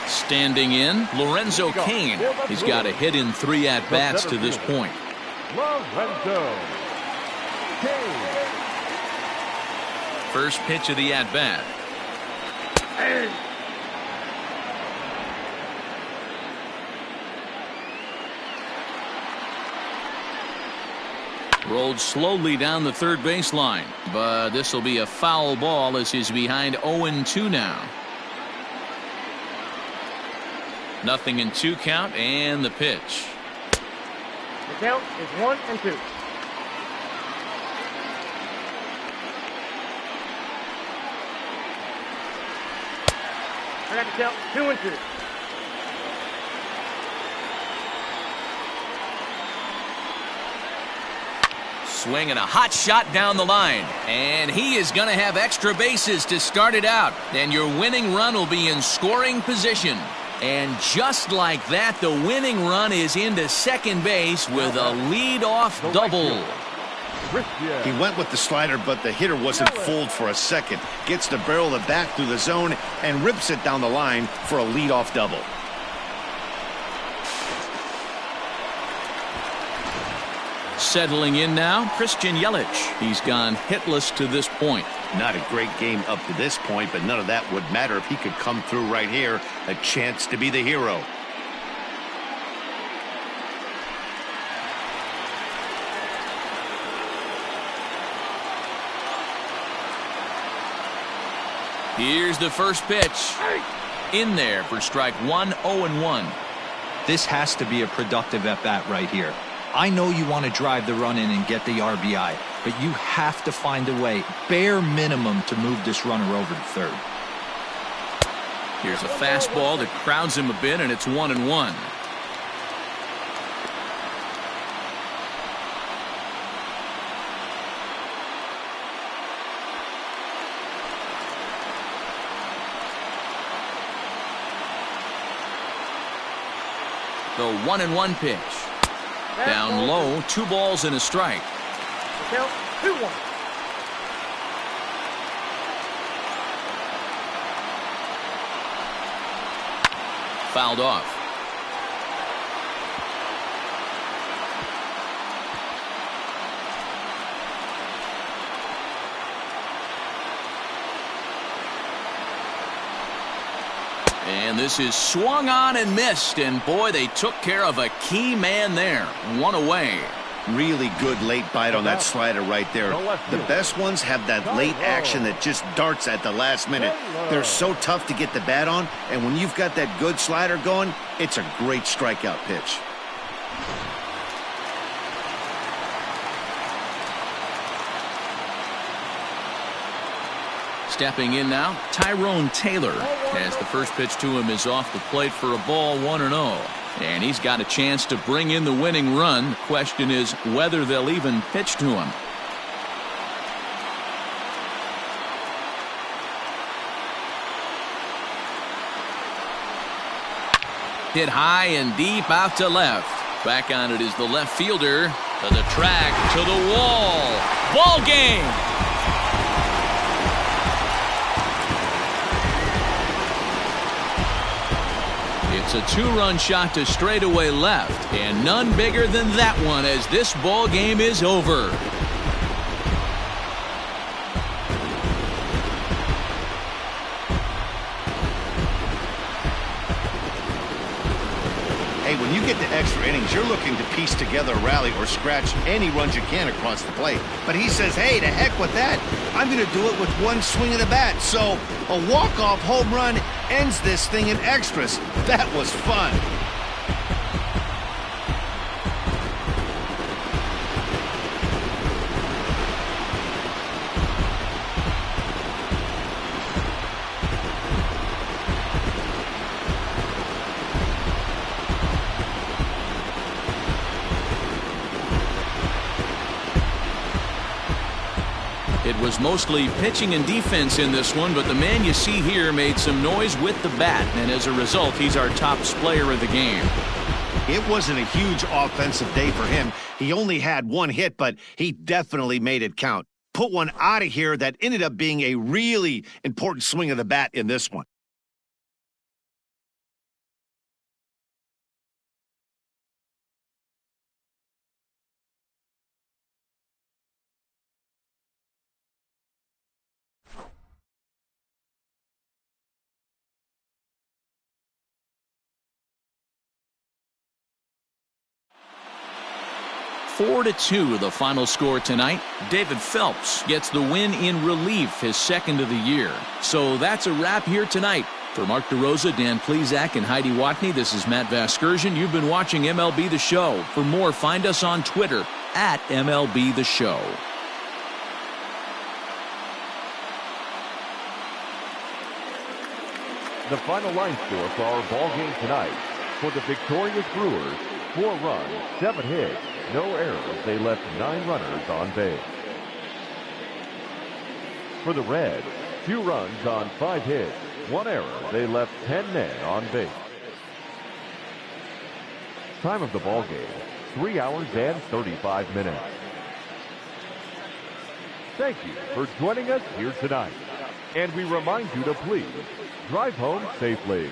Standing in, Lorenzo Cain. He's got a hit in 3 at-bats to this point. Lorenzo Cain. First pitch of the at-bat. Rolled slowly down the third baseline, but this will be a foul ball as he's behind 0-2 now. Nothing in 2 count, and the pitch. The count is 1-2. I got the count 2-2. Swing and a hot shot down the line, and he is going to have extra bases to start it out, and your winning run will be in scoring position. And just like that, the winning run is into second base with a lead-off double. He went with the slider, but the hitter wasn't fooled for a second. Gets the barrel of the bat through the zone and rips it down the line for a leadoff double. Settling in now, Christian Yelich. He's gone hitless to this point. Not a great game up to this point, but none of that would matter if he could come through right here. A chance to be the hero. Here's the first pitch. In there for strike 1, 0-1. This has to be a productive at-bat right here. I know you want to drive the run in and get the RBI, but you have to find a way, bare minimum, to move this runner over to third. Here's a fastball that crowds him a bit, and it's 1-1. The 1-1 pitch. Down low, 2 balls and a strike. The count 2-1. Fouled off. And this is swung on and missed, and boy, they took care of a key man there. 1 away. Really good late bite on that slider right there. The best ones have that late action that just darts at the last minute. They're so tough to get the bat on, and when you've got that good slider going, it's a great strikeout pitch. Stepping in now, Tyrone Taylor, as the first pitch to him is off the plate for a ball, 1-0. And he's got a chance to bring in the winning run. The question is whether they'll even pitch to him. Hit high and deep out to left. Back on it is the left fielder. To the track, to the wall. Ball game. It's a 2-run shot to straightaway left, and none bigger than that one as this ball game is over. Hey, when you get to extra innings, you're looking to piece together a rally or scratch any runs you can across the plate. But he says, hey, to heck with that. I'm going to do it with one swing of the bat. So a walk-off home run ends this thing in extras. That was fun. It was mostly pitching and defense in this one, but the man you see here made some noise with the bat, and as a result, he's our top player of the game. It wasn't a huge offensive day for him. He only had one hit, but he definitely made it count. Put one out of here that ended up being a really important swing of the bat in this one. Four to 2, the final score tonight. David Phelps gets the win in relief, his second of the year. So that's a wrap here tonight. For Mark DeRosa, Dan Plezak, and Heidi Watney, this is Matt Vasgersian. You've been watching MLB The Show. For more, find us on Twitter at MLB The Show. The final line score for our ball game tonight. For the victorious Brewers, 4 runs, 7 hits, no errors. They left 9 runners on base. For the Reds, 2 runs on 5 hits, 1 error. They left 10 men on base. Time of the ball game, 3 hours and 35 minutes. Thank you for joining us here tonight. And we remind you to please drive home safely.